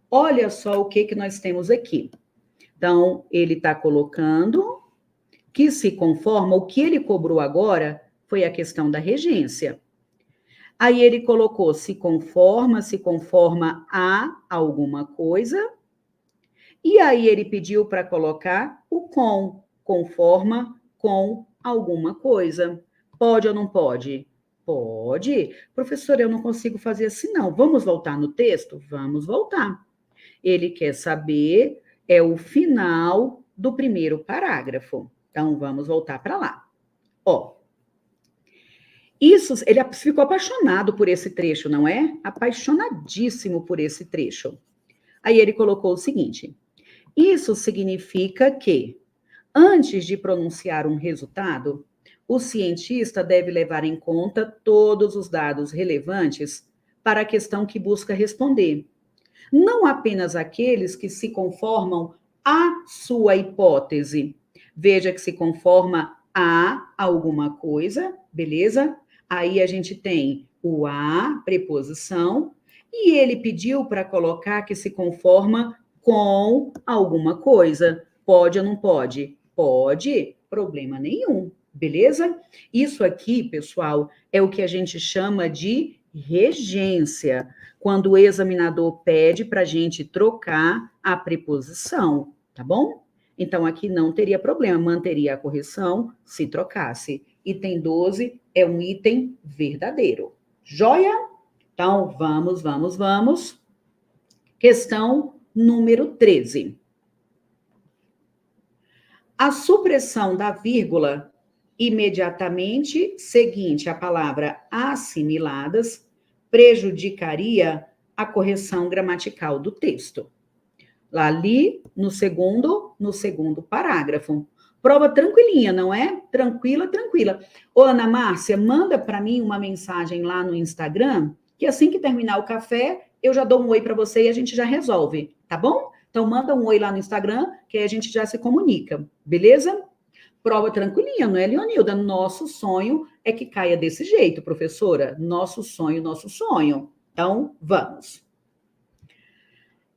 Olha só o que nós temos aqui. Então, ele está colocando que se conforma, o que ele cobrou agora foi a questão da regência. Aí ele colocou se conforma a alguma coisa, E aí ele pediu para colocar o com, conforma com alguma coisa. Pode ou não pode? Pode. Professora, eu não consigo fazer assim, não. Vamos voltar no texto? Vamos voltar. Ele quer saber o final do primeiro parágrafo. Então, vamos voltar para lá. Ó, ele ficou apaixonado por esse trecho, não é? Apaixonadíssimo por esse trecho. Aí ele colocou o seguinte: isso significa que, antes de pronunciar um resultado, o cientista deve levar em conta todos os dados relevantes para a questão que busca responder, não apenas aqueles que se conformam à sua hipótese. Veja que se conforma a alguma coisa, beleza? Aí a gente tem o a, preposição, e ele pediu para colocar que se conforma com alguma coisa. Pode ou não pode? Pode, problema nenhum, beleza? Isso aqui, pessoal, é o que a gente chama de regência, quando o examinador pede para a gente trocar a preposição, tá bom? Então, aqui não teria problema, manteria a correção se trocasse. Item 12 é um item verdadeiro. Joia? Então, vamos. Questão número 13. A supressão da vírgula imediatamente seguinte à palavra assimiladas prejudicaria a correção gramatical do texto. Lá ali no segundo parágrafo. Prova tranquilinha, não é? Tranquila. Ô, Ana Márcia, manda para mim uma mensagem lá no Instagram, que assim que terminar o café, eu já dou um oi para você e a gente já resolve, tá bom? Então, manda um oi lá no Instagram, que aí a gente já se comunica, beleza? Prova tranquilinha, não é, Leonilda? Nosso sonho é que caia desse jeito, professora. Nosso sonho. Então, vamos.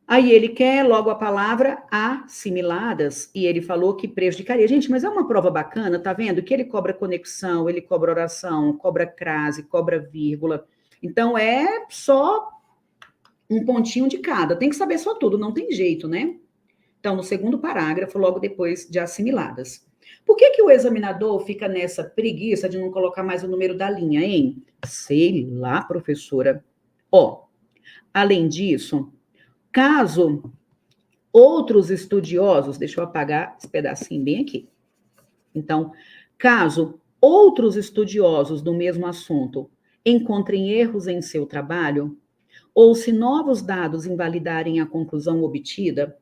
Aí ele quer logo a palavra assimiladas, e ele falou que prejudicaria. Gente, mas é uma prova bacana, tá vendo? Que ele cobra conexão, ele cobra oração, cobra crase, cobra vírgula. Então, é só um pontinho de cada. Tem que saber só tudo, não tem jeito, né? Então, no segundo parágrafo, logo depois de assimiladas. Por que o examinador fica nessa preguiça de não colocar mais o número da linha, hein? Sei lá, professora. Ó, além disso, caso outros estudiosos, deixa eu apagar esse pedacinho bem aqui. Então, caso outros estudiosos do mesmo assunto encontrem erros em seu trabalho, ou se novos dados invalidarem a conclusão obtida,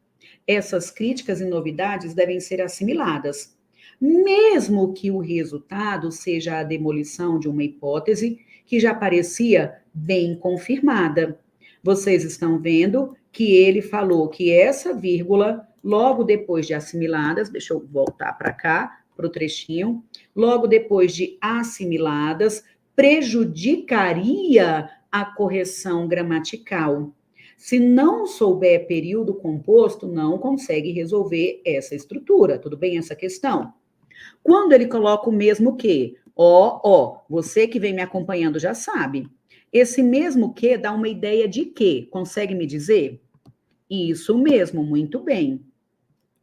essas críticas e novidades devem ser assimiladas, mesmo que o resultado seja a demolição de uma hipótese que já parecia bem confirmada. Vocês estão vendo que ele falou que essa vírgula, logo depois de assimiladas, deixa eu voltar para cá, para o trechinho, logo depois de assimiladas, prejudicaria a correção gramatical. Se não souber período composto, não consegue resolver essa estrutura. Tudo bem essa questão? Quando ele coloca o mesmo que, você que vem me acompanhando já sabe. Esse mesmo que dá uma ideia de quê? Consegue me dizer? Isso mesmo, muito bem.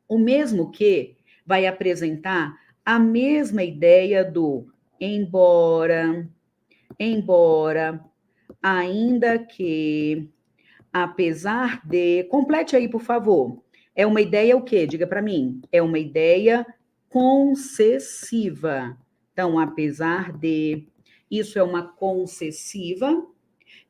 O mesmo que vai apresentar a mesma ideia do embora, ainda que, apesar de... Complete aí, por favor. É uma ideia o quê? Diga para mim. É uma ideia concessiva. Então, apesar de... Isso é uma concessiva.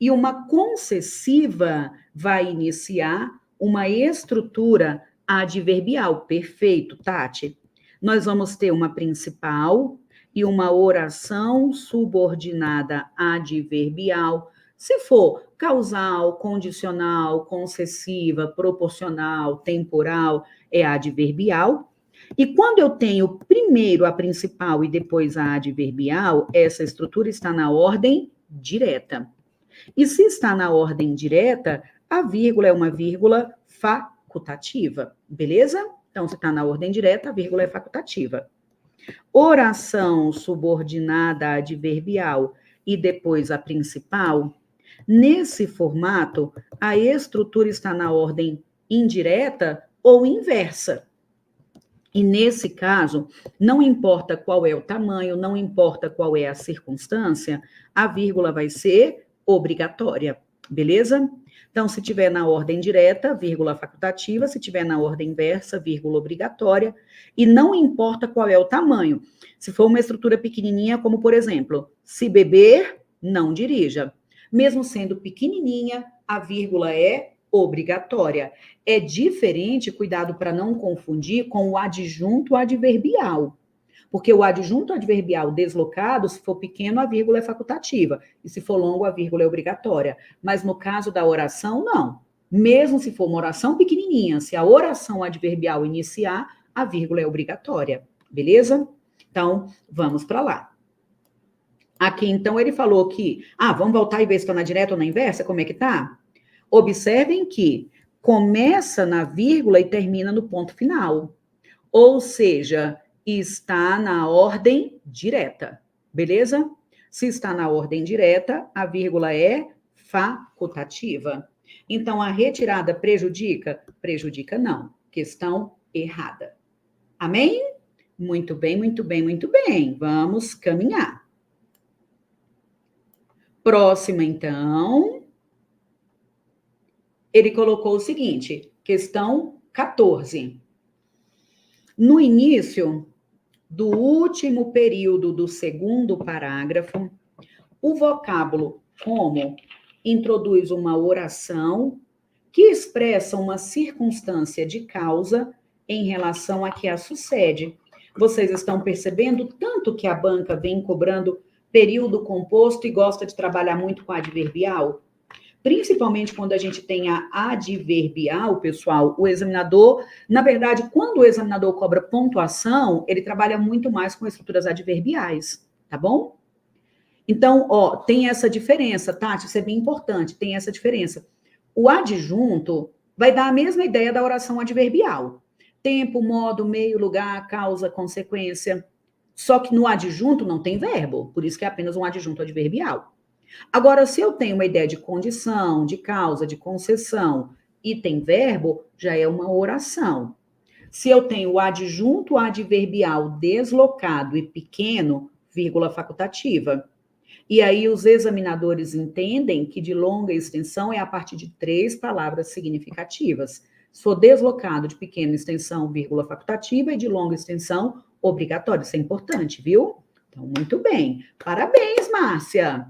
E uma concessiva vai iniciar uma estrutura adverbial. Perfeito, Tati. Nós vamos ter uma principal e uma oração subordinada adverbial. Se for causal, condicional, concessiva, proporcional, temporal, é adverbial. E quando eu tenho primeiro a principal e depois a adverbial, essa estrutura está na ordem direta. E se está na ordem direta, a vírgula é uma vírgula facultativa, beleza? Então, se está na ordem direta, a vírgula é facultativa. Oração subordinada adverbial e depois a principal, nesse formato, a estrutura está na ordem indireta ou inversa. E nesse caso, não importa qual é o tamanho, não importa qual é a circunstância, a vírgula vai ser obrigatória, beleza? Então, se tiver na ordem direta, vírgula facultativa, se tiver na ordem inversa, vírgula obrigatória, e não importa qual é o tamanho. Se for uma estrutura pequenininha, como por exemplo, se beber, não dirija. Mesmo sendo pequenininha, a vírgula é obrigatória. É diferente, cuidado para não confundir, com o adjunto adverbial. Porque o adjunto adverbial deslocado, se for pequeno, a vírgula é facultativa. E se for longo, a vírgula é obrigatória. Mas no caso da oração, não. Mesmo se for uma oração pequenininha, se a oração adverbial iniciar, a vírgula é obrigatória. Beleza? Então, vamos para lá. Aqui, então, ele falou que... vamos voltar e ver se está na direta ou na inversa? Como é que tá? Observem que começa na vírgula e termina no ponto final. Ou seja, está na ordem direta, beleza? Se está na ordem direta, a vírgula é facultativa. Então, a retirada prejudica? Prejudica não. Questão errada. Amém? Muito bem, muito bem, muito bem. Vamos caminhar. Próxima, então. Ele colocou o seguinte, questão 14. No início do último período do segundo parágrafo, o vocábulo como introduz uma oração que expressa uma circunstância de causa em relação a que a sucede. Vocês estão percebendo tanto que a banca vem cobrando período composto e gosta de trabalhar muito com adverbial? Principalmente quando a gente tem a adverbial, pessoal, o examinador, na verdade, quando o examinador cobra pontuação, ele trabalha muito mais com estruturas adverbiais, tá bom? Então, tem essa diferença, Tati, isso é bem importante, tem essa diferença. O adjunto vai dar a mesma ideia da oração adverbial. Tempo, modo, meio, lugar, causa, consequência. Só que no adjunto não tem verbo, por isso que é apenas um adjunto adverbial. Agora, se eu tenho uma ideia de condição, de causa, de concessão e tem verbo, já é uma oração. Se eu tenho o adjunto adverbial deslocado e pequeno, vírgula facultativa. E aí os examinadores entendem que de longa extensão é a partir de 3 palavras significativas. Se for deslocado de pequena extensão, vírgula facultativa, e de longa extensão, obrigatório. Isso é importante, viu? Então, muito bem. Parabéns, Márcia.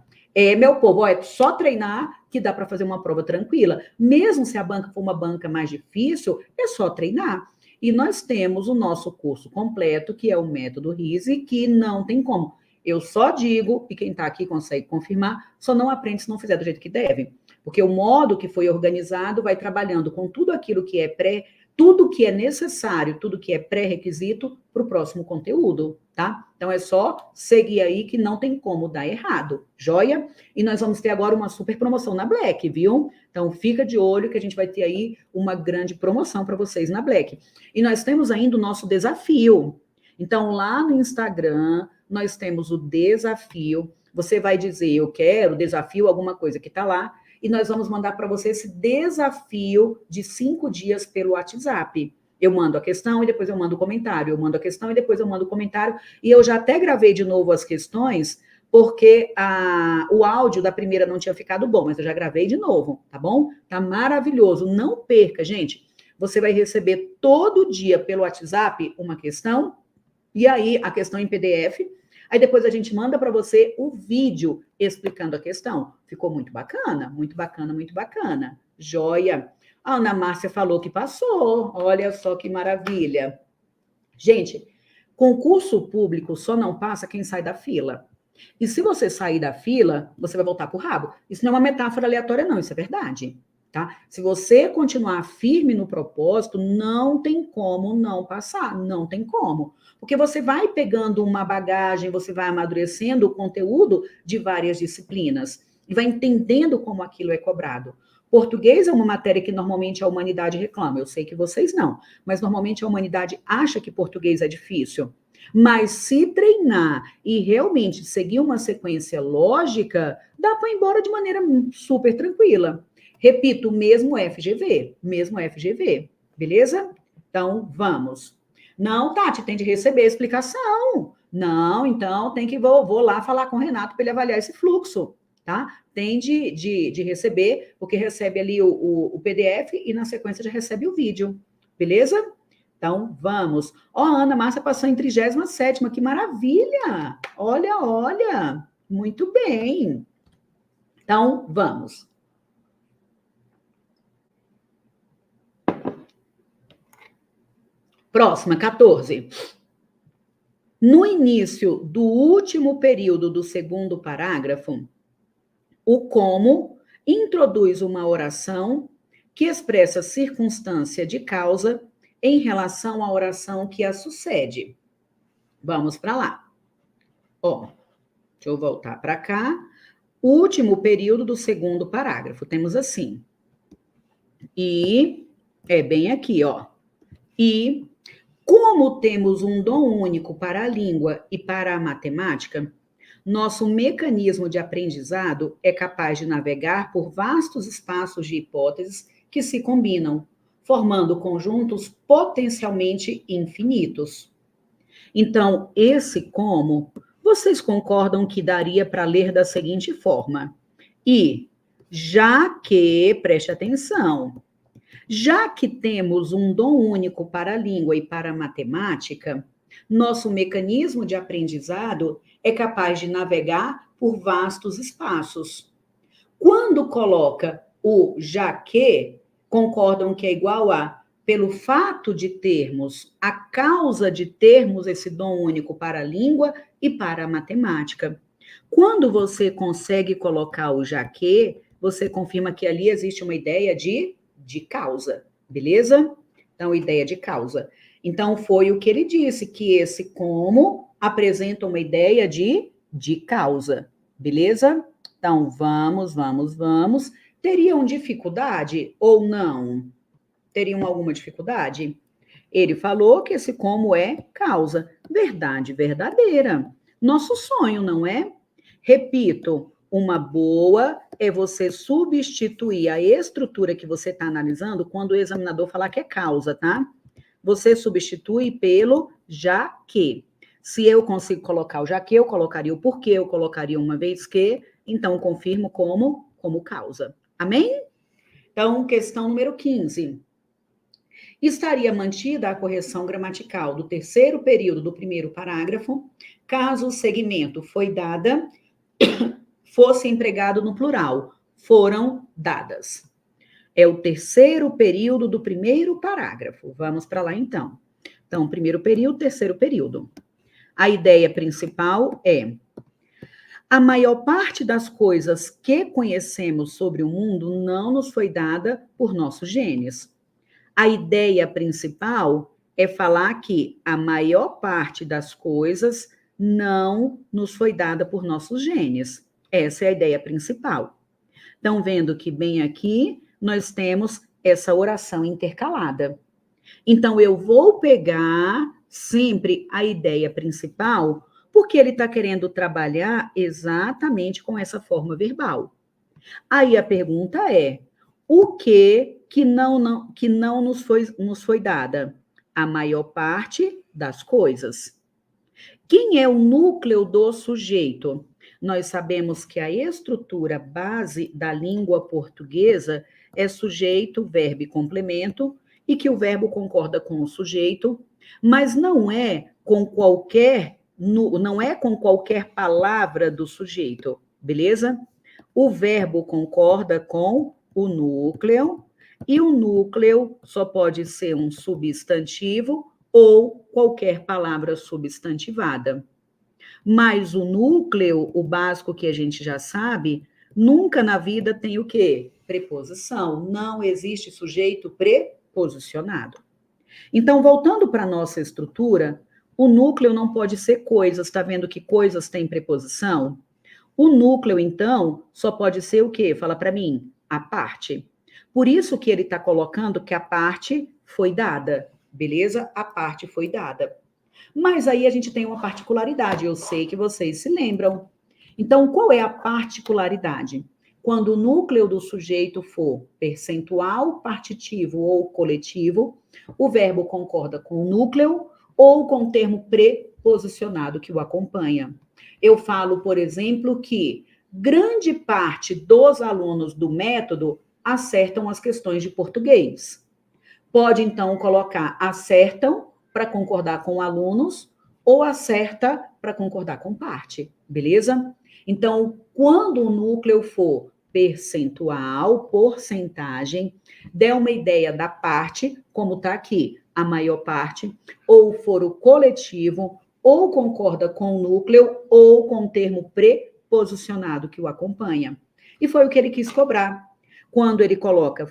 Meu povo, é só treinar que dá para fazer uma prova tranquila. Mesmo se a banca for uma banca mais difícil, é só treinar. E nós temos o nosso curso completo, que é o método RISE, que não tem como. Eu só digo, e quem está aqui consegue confirmar, só não aprende se não fizer do jeito que deve. Porque o modo que foi organizado vai trabalhando com tudo aquilo que é tudo que é necessário, tudo que é pré-requisito para o próximo conteúdo, tá? Então é só seguir aí que não tem como dar errado, joia? E nós vamos ter agora uma super promoção na Black, viu? Então fica de olho que a gente vai ter aí uma grande promoção para vocês na Black. E nós temos ainda o nosso desafio. Então lá no Instagram nós temos o desafio. Você vai dizer, eu quero desafio, alguma coisa que está lá, e nós vamos mandar para você esse desafio de 5 dias pelo WhatsApp. Eu mando a questão e depois eu mando o comentário. Eu mando a questão e depois eu mando o comentário. E eu já até gravei de novo as questões, porque o áudio da primeira não tinha ficado bom, mas eu já gravei de novo, tá bom? Tá maravilhoso. Não perca, gente. Você vai receber todo dia pelo WhatsApp uma questão, e aí a questão em PDF. Aí depois a gente manda para você o vídeo explicando a questão. Ficou muito bacana, muito bacana, muito bacana. Joia. A Ana Márcia falou que passou. Olha só que maravilha. Gente, concurso público só não passa quem sai da fila. E se você sair da fila, você vai voltar pro rabo. Isso não é uma metáfora aleatória, não. Isso é verdade. Tá? Se você continuar firme no propósito, não tem como não passar. Não tem como. Porque você vai pegando uma bagagem, você vai amadurecendo o conteúdo de várias disciplinas e vai entendendo como aquilo é cobrado. Português é uma matéria que normalmente a humanidade reclama. Eu sei que vocês não, mas normalmente a humanidade acha que português é difícil. Mas se treinar e realmente seguir uma sequência lógica, dá para ir embora de maneira super tranquila. Repito, mesmo FGV, beleza? Então, vamos. Não, Tati, tem de receber a explicação. Não, então tem que vou lá falar com o Renato para ele avaliar esse fluxo, tá? Tem de receber, porque recebe ali o PDF e na sequência já recebe o vídeo, beleza? Então, vamos. Ó, a Ana Márcia passou em 37ª, que maravilha! Olha, olha, muito bem. Então, vamos. Próxima, 14. No início do último período do segundo parágrafo, o como introduz uma oração que expressa circunstância de causa em relação à oração que a sucede. Vamos para lá. Ó, deixa eu voltar para cá. Último período do segundo parágrafo. Temos assim. E é bem aqui, ó. E como temos um dom único para a língua e para a matemática, nosso mecanismo de aprendizado é capaz de navegar por vastos espaços de hipóteses que se combinam, formando conjuntos potencialmente infinitos. Então, esse como, vocês concordam que daria para ler da seguinte forma? E, já que, preste atenção, já que temos um dom único para a língua e para a matemática, nosso mecanismo de aprendizado é capaz de navegar por vastos espaços. Quando coloca o já que, concordam que é igual a pelo fato de termos, a causa de termos esse dom único para a língua e para a matemática. Quando você consegue colocar o já que, você confirma que ali existe uma ideia de causa, beleza? Então, ideia de causa. Então, foi o que ele disse, que esse como apresenta uma ideia de causa, beleza? Então, vamos. Teriam dificuldade ou não? Teriam alguma dificuldade? Ele falou que esse como é causa. Verdade verdadeira. Nosso sonho, não é? Repito, uma boa é você substituir a estrutura que você está analisando quando o examinador falar que é causa, tá? Você substitui pelo já que. Se eu consigo colocar o já que, eu colocaria o porquê, eu colocaria uma vez que, então confirmo como causa. Amém? Então, questão número 15. Estaria mantida a correção gramatical do terceiro período do primeiro parágrafo, caso o segmento foi dada fosse empregado no plural, foram dadas. É o terceiro período do primeiro parágrafo. Vamos para lá, então. Então, primeiro período, terceiro período. A ideia principal é: a maior parte das coisas que conhecemos sobre o mundo não nos foi dada por nossos genes. A ideia principal é falar que a maior parte das coisas não nos foi dada por nossos genes. Essa é a ideia principal. Estão vendo que bem aqui nós temos essa oração intercalada. Então, eu vou pegar sempre a ideia principal, porque ele está querendo trabalhar exatamente com essa forma verbal. Aí a pergunta é: o que não nos foi dada? A maior parte das coisas. Quem é o núcleo do sujeito? Nós sabemos que a estrutura base da língua portuguesa é sujeito, verbo e complemento, e que o verbo concorda com o sujeito, mas não é com qualquer palavra do sujeito, beleza? O verbo concorda com o núcleo, e o núcleo só pode ser um substantivo ou qualquer palavra substantivada. Mas o núcleo, o básico que a gente já sabe, nunca na vida tem o quê? Preposição. Não existe sujeito preposicionado. Então, voltando para a nossa estrutura, o núcleo não pode ser coisas. Está vendo que coisas têm preposição? O núcleo, então, só pode ser o quê? Fala para mim. A parte. Por isso que ele está colocando que a parte foi dada. Beleza? A parte foi dada. Mas aí a gente tem uma particularidade. Eu sei que vocês se lembram. Então, qual é a particularidade? quando o núcleo do sujeito for percentual, partitivo ou coletivo, o verbo concorda com o núcleo ou com o termo preposicionado que o acompanha. Eu falo, por exemplo, que grande parte dos alunos do método acertam as questões de português. Pode, então, colocar acertam para concordar com alunos ou acerta para concordar com parte, beleza? Então, quando o núcleo for percentual, porcentagem, der uma ideia da parte, como está aqui, a maior parte, ou for o coletivo, ou concorda com o núcleo, ou com o termo preposicionado que o acompanha. E foi o que ele quis cobrar. Quando ele coloca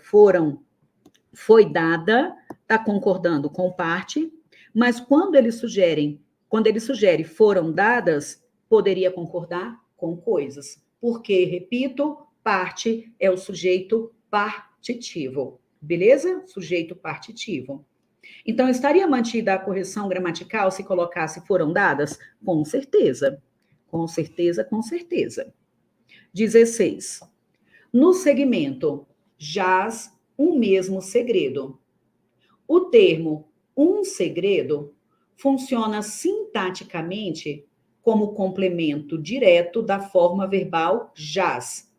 foi dada, está concordando com parte, mas quando ele sugere foram dadas, poderia concordar com coisas. Porque, repito, parte é o sujeito partitivo. Beleza? Sujeito partitivo. Então, estaria mantida a correção gramatical se colocasse foram dadas? Com certeza. Com certeza, com certeza. 16. No segmento, jaz um mesmo segredo. O termo um segredo funciona sintaticamente como complemento direto da forma verbal jaz,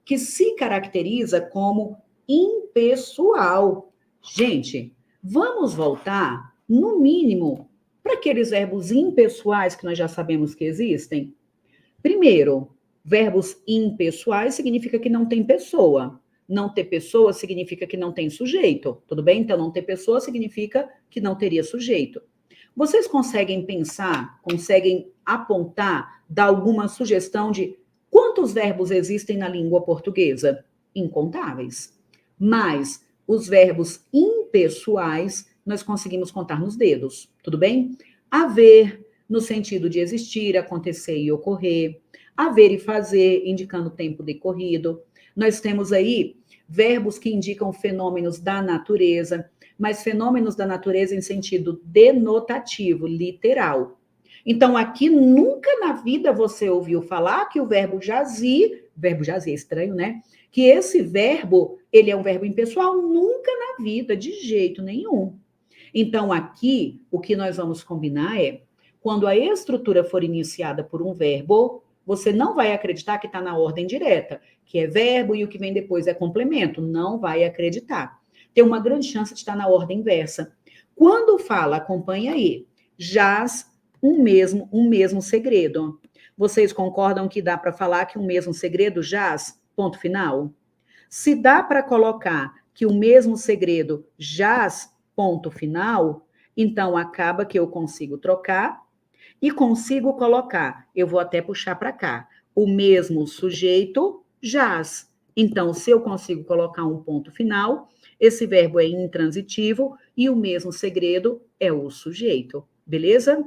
que se caracteriza como impessoal. Gente, vamos voltar, no mínimo, para aqueles verbos impessoais que nós já sabemos que existem. Primeiro, verbos impessoais significa que não tem pessoa. Não ter pessoa significa que não tem sujeito, tudo bem? Então, não ter pessoa significa que não teria sujeito. Vocês conseguem pensar, conseguem apontar, dar alguma sugestão de quantos verbos existem na língua portuguesa? Incontáveis. Mas os verbos impessoais nós conseguimos contar nos dedos, tudo bem? Haver, no sentido de existir, acontecer e ocorrer. Haver e fazer, indicando tempo decorrido. Nós temos aí verbos que indicam fenômenos da natureza, mas fenômenos da natureza em sentido denotativo, literal. Então, aqui nunca na vida você ouviu falar que o verbo jazir é estranho, né? Que esse verbo, ele é um verbo impessoal, nunca na vida, de jeito nenhum. Então, aqui, o que nós vamos combinar é, quando a estrutura for iniciada por um verbo, você não vai acreditar que está na ordem direta, que é verbo e o que vem depois é complemento. Não vai acreditar. Tem uma grande chance de estar na ordem inversa. Quando fala, acompanha aí, jaz um mesmo segredo. Vocês concordam que dá para falar que um mesmo segredo jaz? Ponto final. Se dá para colocar que o mesmo segredo jaz, ponto final, então acaba que eu consigo trocar e consigo colocar, eu vou até puxar para cá, o mesmo sujeito jaz. Então, se eu consigo colocar um ponto final, esse verbo é intransitivo e o mesmo segredo é o sujeito, beleza?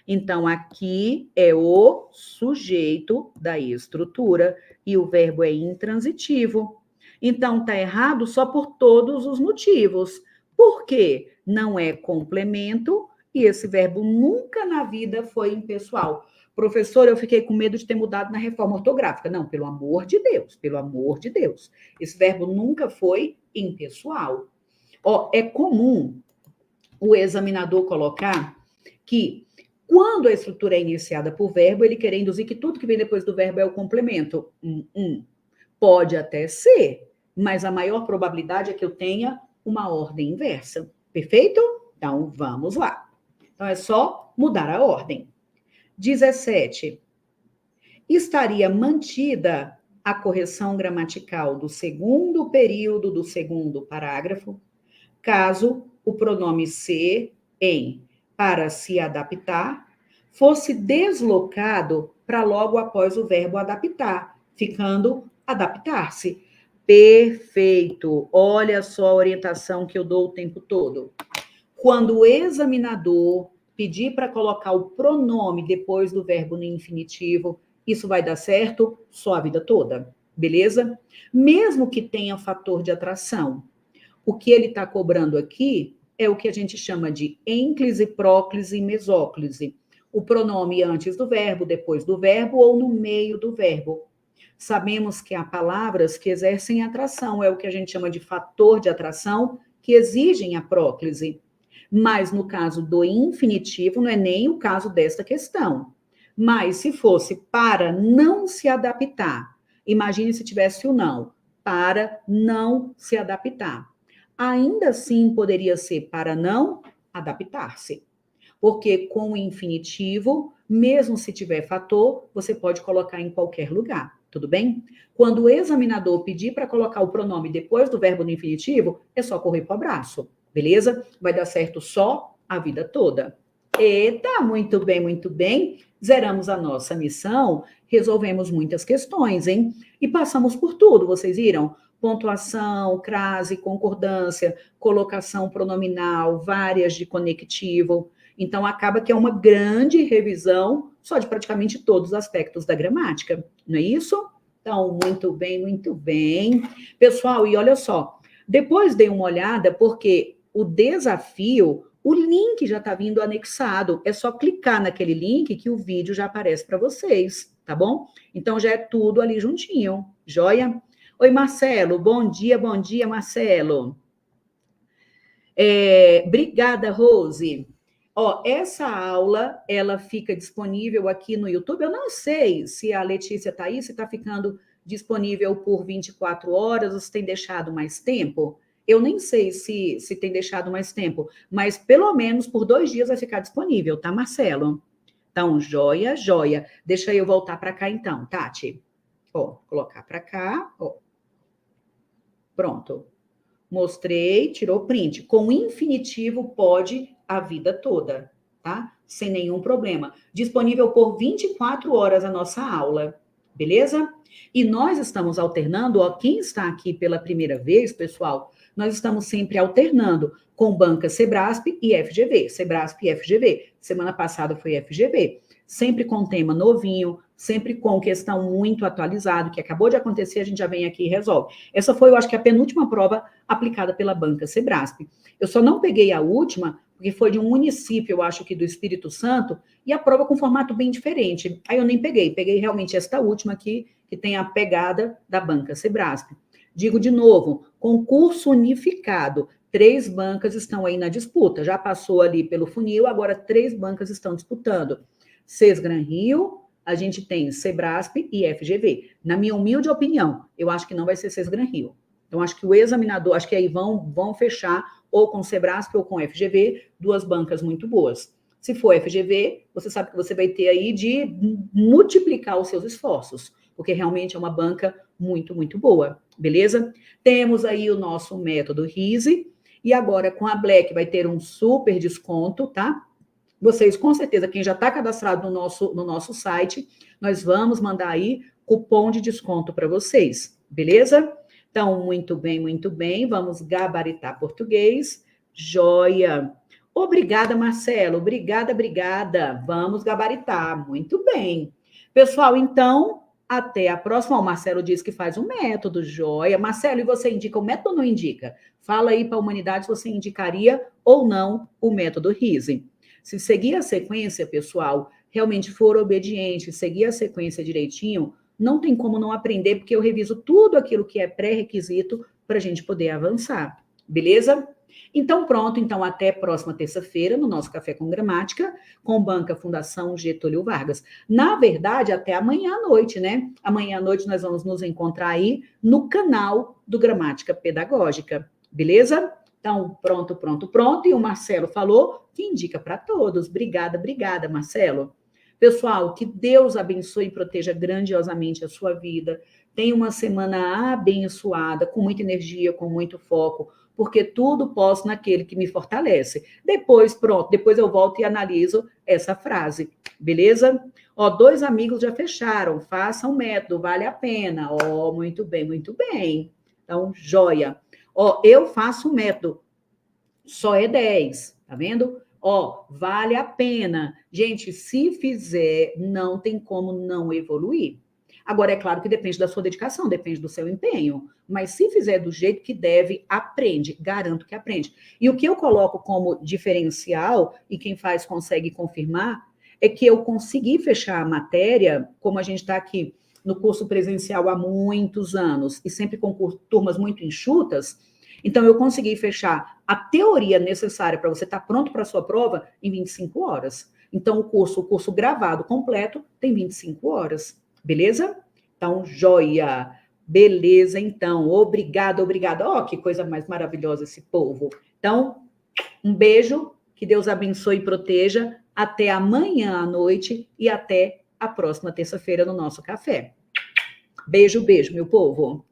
Então, aqui é o sujeito da estrutura e o verbo é intransitivo. Então, está errado só por todos os motivos. Por quê? Não é complemento e esse verbo nunca na vida foi impessoal. Professor, eu fiquei com medo de ter mudado na reforma ortográfica. Não, pelo amor de Deus, pelo amor de Deus. Esse verbo nunca foi impessoal. Ó, é comum o examinador colocar que quando a estrutura é iniciada por verbo, ele quer induzir que tudo que vem depois do verbo é o complemento. Pode até ser, mas a maior probabilidade é que eu tenha uma ordem inversa. Perfeito? Então, vamos lá. Então, é só mudar a ordem. 17. Estaria mantida a correção gramatical do segundo período do segundo parágrafo, caso o pronome ser em para se adaptar fosse deslocado para logo após o verbo adaptar, ficando adaptar-se. Perfeito. Olha só a orientação que eu dou o tempo todo. Quando o examinador pedir para colocar o pronome depois do verbo no infinitivo, isso vai dar certo só a vida toda, beleza? Mesmo que tenha fator de atração. O que ele está cobrando aqui é o que a gente chama de ênclise, próclise e mesóclise. O pronome antes do verbo, depois do verbo ou no meio do verbo. Sabemos que há palavras que exercem atração, é o que a gente chama de fator de atração, que exigem a próclise. Mas no caso do infinitivo, não é nem o caso desta questão. Mas se fosse para não se adaptar, imagine se tivesse o não, para não se adaptar. Ainda assim poderia ser para não adaptar-se. Porque com o infinitivo, mesmo se tiver fator, você pode colocar em qualquer lugar, tudo bem? Quando o examinador pedir para colocar o pronome depois do verbo no infinitivo, é só correr para o abraço, beleza? Vai dar certo só a vida toda. Eita, muito bem, muito bem. Zeramos a nossa missão, resolvemos muitas questões, hein? E passamos por tudo, vocês viram? Pontuação, crase, concordância, colocação pronominal, várias de conectivo. Então, acaba que é uma grande revisão só de praticamente todos os aspectos da gramática, não é isso? Então, muito bem, muito bem. Pessoal, e olha só, depois dei uma olhada, porque o desafio, o link já está vindo anexado. É só clicar naquele link que o vídeo já aparece para vocês, tá bom? Então, já é tudo ali juntinho, joia? Oi, Marcelo, bom dia, Marcelo. Obrigada, Rose. Ó, essa aula, ela fica disponível aqui no YouTube. Eu não sei se a Letícia está aí, se está ficando disponível por 24 horas, ou se tem deixado mais tempo. Eu nem sei se tem deixado mais tempo, mas pelo menos por 2 dias vai ficar disponível, tá, Marcelo? Então, joia, joia. Deixa eu voltar para cá então, Tati. Ó, colocar para cá, ó. Pronto. Mostrei, tirou print. Com infinitivo pode a vida toda, tá? Sem nenhum problema. Disponível por 24 horas a nossa aula, beleza? E nós estamos alternando, ó, quem está aqui pela primeira vez, pessoal, nós estamos sempre alternando com banca Sebrasp e FGV. Sebrasp e FGV. Semana passada foi FGV. Sempre com tema novinho, sempre com questão muito atualizada, que acabou de acontecer, a gente já vem aqui e resolve. Essa foi, eu acho que a penúltima prova aplicada pela banca Sebrasp. Eu só não peguei a última, porque foi de um município, eu acho que do Espírito Santo, e a prova com formato bem diferente. Aí eu nem peguei, peguei realmente esta última aqui, que tem a pegada da banca Sebrasp. Digo de novo, concurso unificado. 3 bancas estão aí na disputa. Já passou ali pelo funil, agora 3 bancas estão disputando. Sesgran Rio, a gente tem Sebrasp e FGV. Na minha humilde opinião, eu acho que não vai ser Sesgran Rio. Então, acho que o examinador, acho que aí vão fechar ou com Sebrasp ou com FGV, 2 bancas muito boas. Se for FGV, você sabe que você vai ter aí de multiplicar os seus esforços, porque realmente é uma banca muito, muito boa, beleza? Temos aí o nosso método RISE, e agora com a Black vai ter um super desconto, tá? Vocês, com certeza, quem já está cadastrado no nosso site, nós vamos mandar aí cupom de desconto para vocês, beleza? Então, muito bem, vamos gabaritar português, joia. Obrigada, Marcelo, obrigada. Vamos gabaritar, muito bem. Pessoal, então, até a próxima. O Marcelo diz que faz um método, joia. Marcelo, e você indica o método ou não indica? Fala aí para a humanidade se você indicaria ou não o método RISE. Se seguir a sequência, pessoal, realmente for obediente, seguir a sequência direitinho, não tem como não aprender, porque eu reviso tudo aquilo que é pré-requisito para a gente poder avançar, beleza? Então, pronto. Então, até próxima terça-feira, no nosso Café com Gramática, com Banca Fundação Getúlio Vargas. Na verdade, até amanhã à noite, né? Amanhã à noite nós vamos nos encontrar aí no canal do Gramática Pedagógica, beleza? Então, pronto. E o Marcelo falou que indica para todos. Obrigada, Marcelo. Pessoal, que Deus abençoe e proteja grandiosamente a sua vida. Tenha uma semana abençoada, com muita energia, com muito foco, porque tudo posso naquele que me fortalece. Depois eu volto e analiso essa frase, beleza? Ó, 2 amigos já fecharam, façam método, vale a pena. Ó, muito bem. Então, joia. Ó, eu faço um método, só é 10, tá vendo? Ó, vale a pena. Gente, se fizer, não tem como não evoluir. Agora, é claro que depende da sua dedicação, depende do seu empenho. Mas se fizer do jeito que deve, aprende. Garanto que aprende. E o que eu coloco como diferencial, e quem faz consegue confirmar, é que eu consegui fechar a matéria, como a gente está aqui no curso presencial há muitos anos e sempre com turmas muito enxutas, então eu consegui fechar a teoria necessária para você estar pronto para a sua prova em 25 horas. Então, o curso gravado completo tem 25 horas, beleza? Então, joia! Beleza, então. Obrigada. Ó, que coisa mais maravilhosa esse povo. Então, um beijo, que Deus abençoe e proteja. Até amanhã à noite e até a próxima terça-feira no nosso café. Beijo, meu povo.